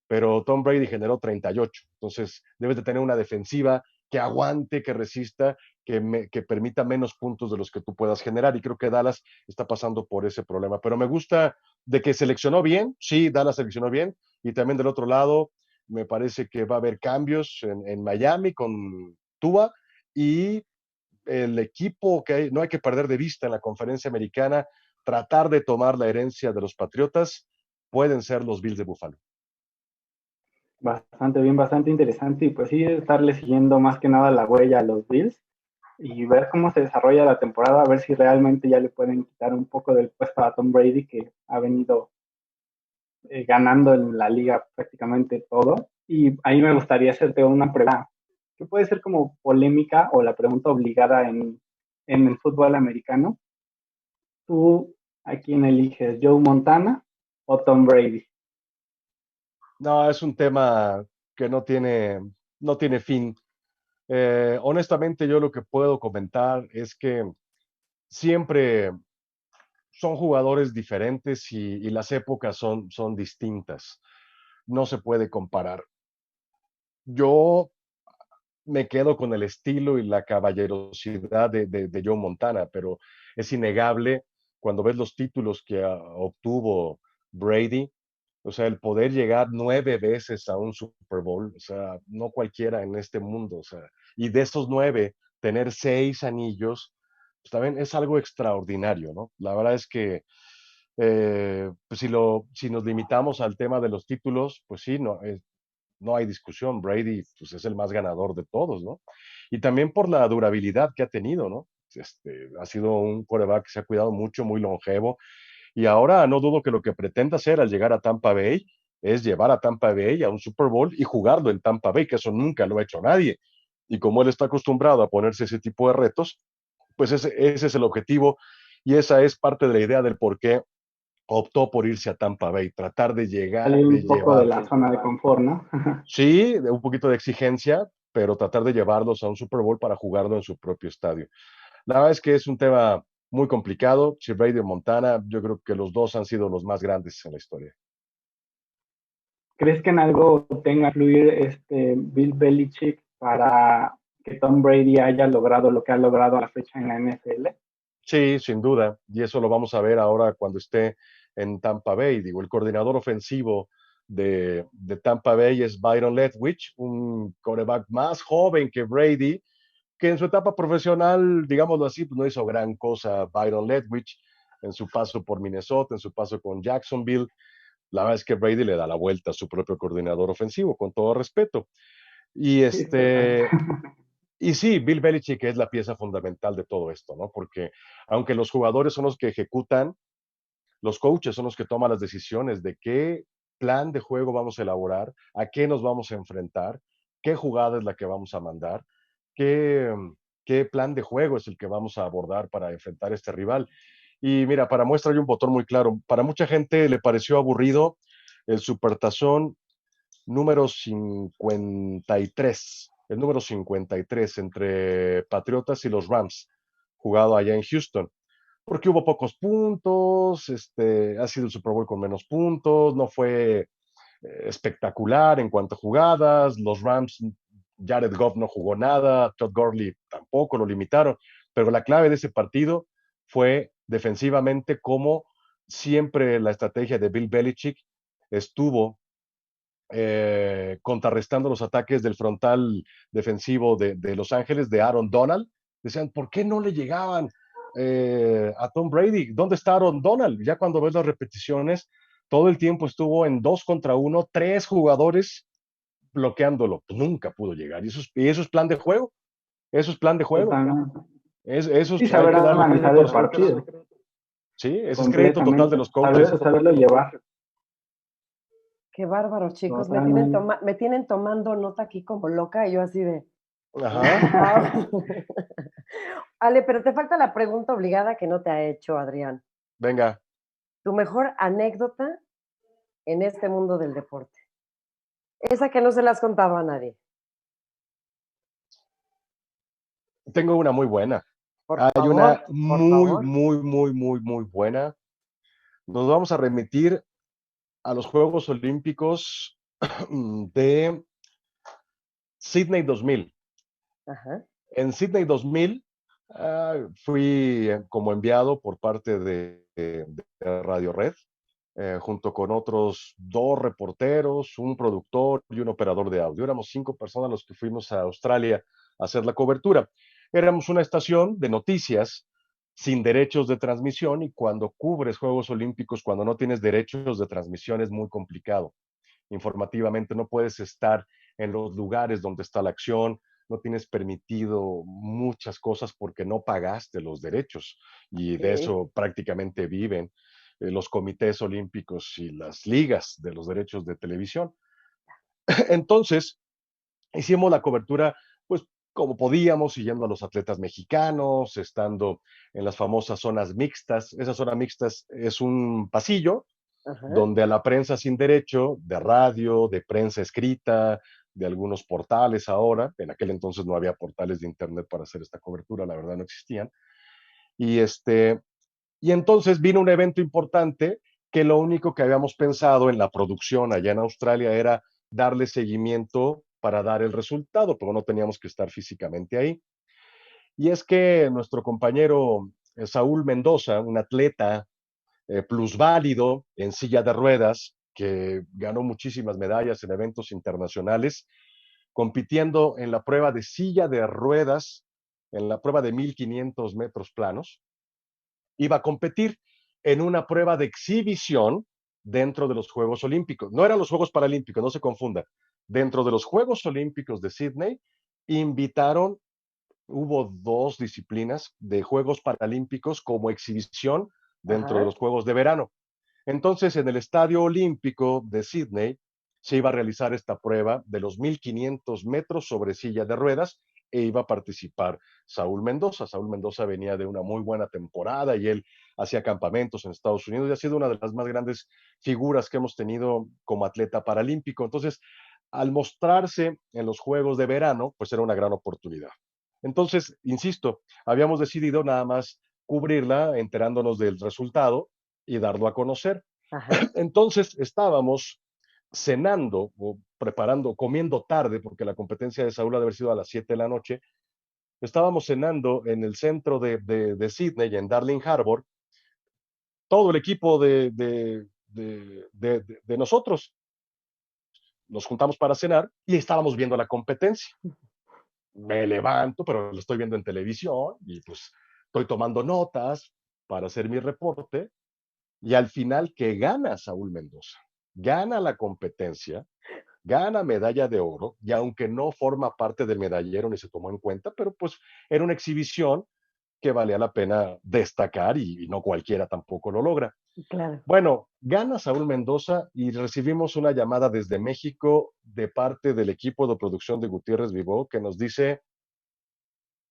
pero Tom Brady generó 38. Entonces, debes de tener una defensiva que aguante, que resista, que permita menos puntos de los que tú puedas generar. Y creo que Dallas está pasando por ese problema. Pero me gusta de que seleccionó bien, sí, Dallas seleccionó bien, y también del otro lado, me parece que va a haber cambios en Miami con Tua, y el equipo que no hay que perder de vista en la conferencia americana, tratar de tomar la herencia de los Patriotas, pueden ser los Bills de Buffalo. Bastante bien, bastante interesante, y pues sí, estarle siguiendo más que nada la huella a los Bills y ver cómo se desarrolla la temporada, a ver si realmente ya le pueden quitar un poco del puesto a Tom Brady, que ha venido ganando en la liga prácticamente todo. Y ahí me gustaría hacerte una pregunta que puede ser como polémica o la pregunta obligada en el fútbol americano. ¿Tú a quién eliges, Joe Montana o Tom Brady? No, es un tema que no tiene fin. Honestamente, yo lo que puedo comentar es que siempre son jugadores diferentes y las épocas son distintas. No se puede comparar. Yo me quedo con el estilo y la caballerosidad de Joe Montana, pero es innegable cuando ves los títulos que obtuvo Brady, o sea, el poder llegar 9 veces a un Super Bowl, o sea, no cualquiera en este mundo, o sea, y de esos 9, tener 6 anillos, pues también es algo extraordinario, ¿no? La verdad es que pues si nos limitamos al tema de los títulos, pues sí, no hay discusión. Brady pues, es el más ganador de todos, ¿no? Y también por la durabilidad que ha tenido, ¿no? Ha sido un quarterback que se ha cuidado mucho, muy longevo, y ahora no dudo que lo que pretenda hacer al llegar a Tampa Bay es llevar a Tampa Bay a un Super Bowl y jugarlo en Tampa Bay, que eso nunca lo ha hecho nadie. Y como él está acostumbrado a ponerse ese tipo de retos, pues ese es el objetivo, y esa es parte de la idea del por qué optó por irse a Tampa Bay, tratar de llegar, Salir de un poco de llevar, la zona de confort, ¿no? sí, de un poquito de exigencia, pero tratar de llevarlos a un Super Bowl para jugarlo en su propio estadio. La verdad es que es un tema muy complicado. Si Brady o Montana, yo creo que los dos han sido los más grandes en la historia. ¿Crees que en algo tenga que influir Bill Belichick para que Tom Brady haya logrado lo que ha logrado a la fecha en la NFL? Sí, sin duda, y eso lo vamos a ver ahora cuando esté en Tampa Bay. Digo, el coordinador ofensivo de Tampa Bay es Byron Leftwich, un quarterback más joven que Brady, que en su etapa profesional, digámoslo así, pues no hizo gran cosa Byron Leftwich en su paso por Minnesota, en su paso con Jacksonville. La verdad es que Brady le da la vuelta a su propio coordinador ofensivo, con todo respeto. Y Sí, total. y sí, Bill Belichick es la pieza fundamental de todo esto, ¿no? Porque aunque los jugadores son los que ejecutan, los coaches son los que toman las decisiones de qué plan de juego vamos a elaborar, a qué nos vamos a enfrentar, qué jugada es la que vamos a mandar, qué, qué plan de juego es el que vamos a abordar para enfrentar a este rival. Y mira, para muestra hay un botón muy claro. Para mucha gente le pareció aburrido el Supertazón número 53, el número 53 entre Patriotas y los Rams, jugado allá en Houston, porque hubo pocos puntos, ha sido el Super Bowl con menos puntos, no fue espectacular en cuanto a jugadas, los Rams, Jared Goff no jugó nada, Todd Gurley tampoco, lo limitaron, pero la clave de ese partido fue defensivamente como siempre la estrategia de Bill Belichick estuvo contrarrestando los ataques del frontal defensivo de Los Ángeles, de Aaron Donald. Decían, ¿por qué no le llegaban a Tom Brady? ¿Dónde está Aaron Donald? Ya cuando ves las repeticiones, todo el tiempo estuvo en 2 contra 1, 3 jugadores bloqueándolo. Pues nunca pudo llegar. Y eso es plan de juego. Eso es plan de juego. Totalmente. Eso Sí, hay saber que darle analizar crédito a el los coaches. partido Sí, ese es crédito total de completamente, los coaches. saberlo llevar. Qué bárbaros, chicos. Totalmente. Me tienen tomando nota aquí como loca y yo así de, Ajá. wow. Ale, pero te falta la pregunta obligada que no te ha hecho Adrián. Venga, Tu mejor anécdota en este mundo del deporte. Esa que no se la has contado a nadie. tengo una muy buena. Por Hay favor, una por muy, favor. muy, muy, muy, muy buena. Nos vamos a remitir a los Juegos Olímpicos de Sydney 2000. Ajá. En Sydney 2000 fui como enviado por parte de Radio Red, junto con otros 2 reporteros, un productor y un operador de audio. Éramos 5 personas los que fuimos a Australia a hacer la cobertura. Éramos una estación de noticias sin derechos de transmisión, y cuando cubres Juegos Olímpicos, cuando no tienes derechos de transmisión, es muy complicado. Informativamente no puedes estar en los lugares donde está la acción, no tienes permitido muchas cosas porque no pagaste los derechos, y de Ok. eso prácticamente viven los comités olímpicos y las ligas de los derechos de televisión. Entonces, hicimos la cobertura, pues como podíamos, siguiendo a los atletas mexicanos, estando en las famosas zonas mixtas. Esa zona mixtas es un pasillo Ajá. donde a la prensa sin derecho, de radio, de prensa escrita, de algunos portales ahora, en aquel entonces no había portales de internet para hacer esta cobertura, la verdad no existían, y, y entonces vino un evento importante que lo único que habíamos pensado en la producción allá en Australia era darle seguimiento para dar el resultado, pero no teníamos que estar físicamente ahí. Y es que nuestro compañero Saúl Mendoza, un atleta plusválido en silla de ruedas, que ganó muchísimas medallas en eventos internacionales, compitiendo en la prueba de silla de ruedas, en la prueba de 1500 metros planos, iba a competir en una prueba de exhibición dentro de los Juegos Olímpicos. No eran los Juegos Paralímpicos, no se confunda. Dentro de los Juegos Olímpicos de Sydney, invitaron, hubo 2 disciplinas de Juegos Paralímpicos como exhibición dentro de Ajá. los Juegos de verano. Entonces, en el Estadio Olímpico de Sydney se iba a realizar esta prueba de los 1500 metros sobre silla de ruedas, e iba a participar Saúl Mendoza. Saúl Mendoza venía de una muy buena temporada y él hacía campamentos en Estados Unidos y ha sido una de las más grandes figuras que hemos tenido como atleta paralímpico. Entonces, al mostrarse en los Juegos de verano, pues era una gran oportunidad. Entonces, insisto, habíamos decidido nada más cubrirla, enterándonos del resultado y darlo a conocer. Ajá. Entonces estábamos cenando o preparando, comiendo tarde, porque la competencia de Saúl ha de haber sido a las 7 de la noche. Estábamos cenando en el centro de Sydney, en Darling Harbour, todo el equipo de nosotros. Nos juntamos para cenar y estábamos viendo la competencia. Me levanto, pero lo estoy viendo en televisión y pues estoy tomando notas para hacer mi reporte. Y al final, que gana Saúl Mendoza, gana la competencia, gana medalla de oro, y aunque no forma parte del medallero ni se tomó en cuenta, pero pues era una exhibición que valía la pena destacar, y no cualquiera tampoco lo logra. Claro. Bueno, gana Saúl Mendoza y recibimos una llamada desde México de parte del equipo de producción de Gutiérrez Vivó, que nos dice: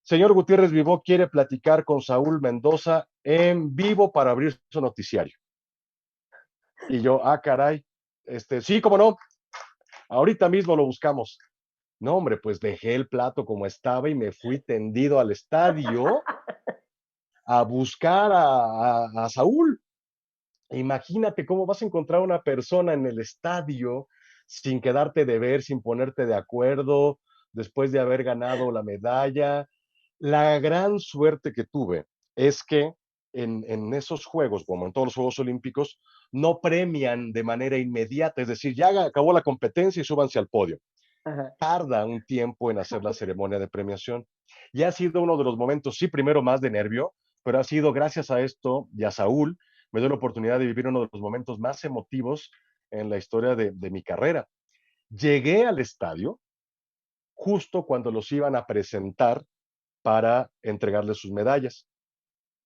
señor Gutiérrez Vivó quiere platicar con Saúl Mendoza en vivo para abrir su noticiario. Y yo, caray, sí, cómo no, ahorita mismo lo buscamos. No, hombre, pues dejé el plato como estaba y me fui tendido al estadio a buscar a Saúl. Imagínate cómo vas a encontrar una persona en el estadio sin quedarte de ver, sin ponerte de acuerdo, después de haber ganado la medalla. La gran suerte que tuve es que en esos juegos, como en todos los Juegos Olímpicos, no premian de manera inmediata, es decir, ya acabó la competencia y súbanse al podio. Ajá. Tarda un tiempo en hacer la ceremonia de premiación. Y ha sido uno de los momentos, sí, primero más de nervio, pero ha sido gracias a esto y a Saúl, me dio la oportunidad de vivir uno de los momentos más emotivos en la historia de mi carrera. Llegué al estadio justo cuando los iban a presentar para entregarles sus medallas.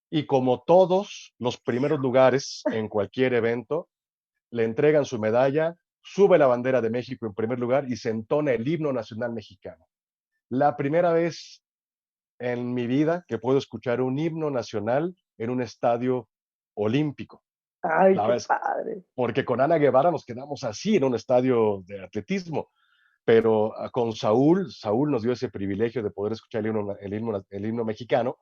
Y como todos los primeros lugares en cualquier evento, le entregan su medalla, sube la bandera de México en primer lugar y se entona el himno nacional mexicano. La primera vez en mi vida que puedo escuchar un himno nacional en un estadio olímpico. Ay, La qué vez, padre. porque con Ana Guevara nos quedamos así en un estadio de atletismo, pero con Saúl nos dio ese privilegio de poder escuchar el himno mexicano.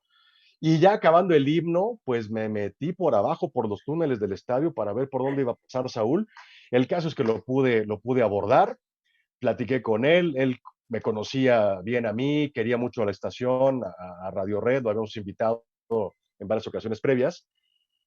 Y ya acabando el himno, pues me metí por abajo, por los túneles del estadio para ver por dónde iba a pasar Saúl. El caso es que lo pude abordar, platiqué con él me conocía bien a mí, quería mucho a la estación, a Radio Red, lo habíamos invitado en varias ocasiones previas,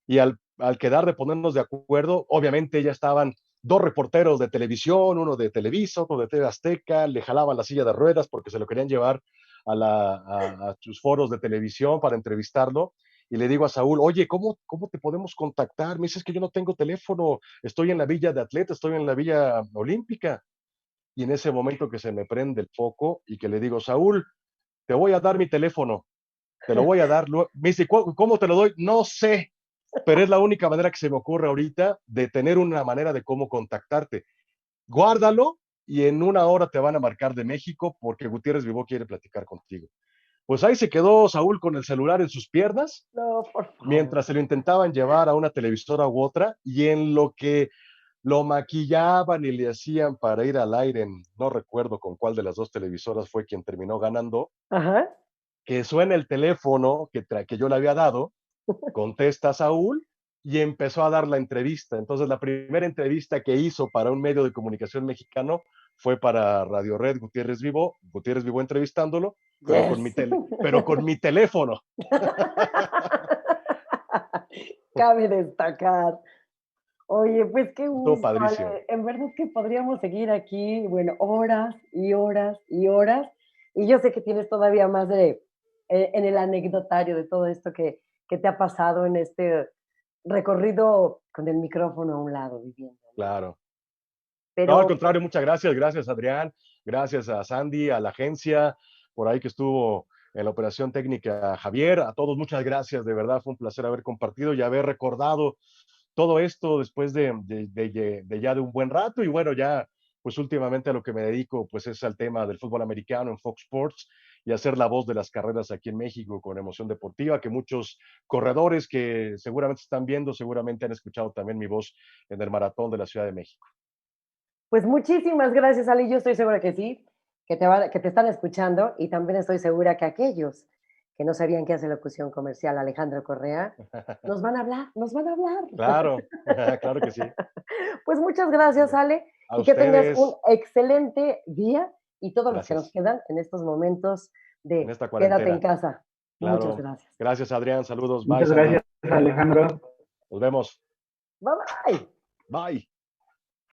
y al quedar de ponernos de acuerdo, obviamente ya estaban dos reporteros de televisión, uno de Televisa, otro de TV Azteca, le jalaban la silla de ruedas porque se lo querían llevar a sus foros de televisión para entrevistarlo. Y le digo a Saúl, oye, ¿cómo te podemos contactar? Me dice, es que yo no tengo teléfono, estoy en la Villa de Atleta, estoy en la Villa Olímpica. Y en ese momento que se me prende el foco y que le digo, Saúl, te voy a dar mi teléfono, te lo voy a dar. Me dice, ¿cómo te lo doy? No sé, pero es la única manera que se me ocurre ahorita de tener una manera de cómo contactarte. Guárdalo y en una hora te van a marcar de México porque Gutiérrez Vivó quiere platicar contigo. Pues ahí se quedó Saúl con el celular en sus piernas, No, por favor. mientras se lo intentaban llevar a una televisora u otra, y en lo que lo maquillaban y le hacían para ir al aire, no recuerdo con cuál de las dos televisoras fue quien terminó ganando, Ajá. que suena el teléfono que yo le había dado, contesta Saúl y empezó a dar la entrevista. Entonces, la primera entrevista que hizo para un medio de comunicación mexicano fue para Radio Red Gutiérrez Vivo entrevistándolo, Yes. pero con mi teléfono. Cabe destacar. Oye, pues qué Estuvo gusto, padrísimo. Ale. En verdad que podríamos seguir aquí, bueno, horas y horas y horas. Y yo sé que tienes todavía más en el anecdotario de todo esto que te ha pasado en este recorrido con el micrófono a un lado viviendo, ¿no? Claro. No, al Pero contrario, muchas gracias. Gracias, Adrián. Gracias a Sandy, a la agencia, por ahí que estuvo en la operación técnica, Javier. A todos, muchas gracias. De verdad, fue un placer haber compartido y haber recordado todo esto después de ya de un buen rato. Y bueno, ya, pues últimamente a lo que me dedico, pues es al tema del fútbol americano en Fox Sports y hacer la voz de las carreras aquí en México con Emoción Deportiva, que muchos corredores que seguramente están viendo, seguramente han escuchado también mi voz en el maratón de la Ciudad de México. pues muchísimas gracias, Ali. Yo estoy segura que sí, que te están escuchando y también estoy segura que aquellos que no sabían qué hace locución comercial, Alejandro Correa, nos van a hablar, nos van a hablar. Claro, claro que sí. Pues muchas gracias, Ale, A y que tengas un ustedes, excelente día y todos los que nos gracias. quedan en estos momentos En de esta quédate en cuarentena, casa. Muchas claro. gracias. Gracias, Adrián. Saludos. Bye, Muchas Sandy. gracias, Alejandro. Nos vemos. Bye bye. Bye.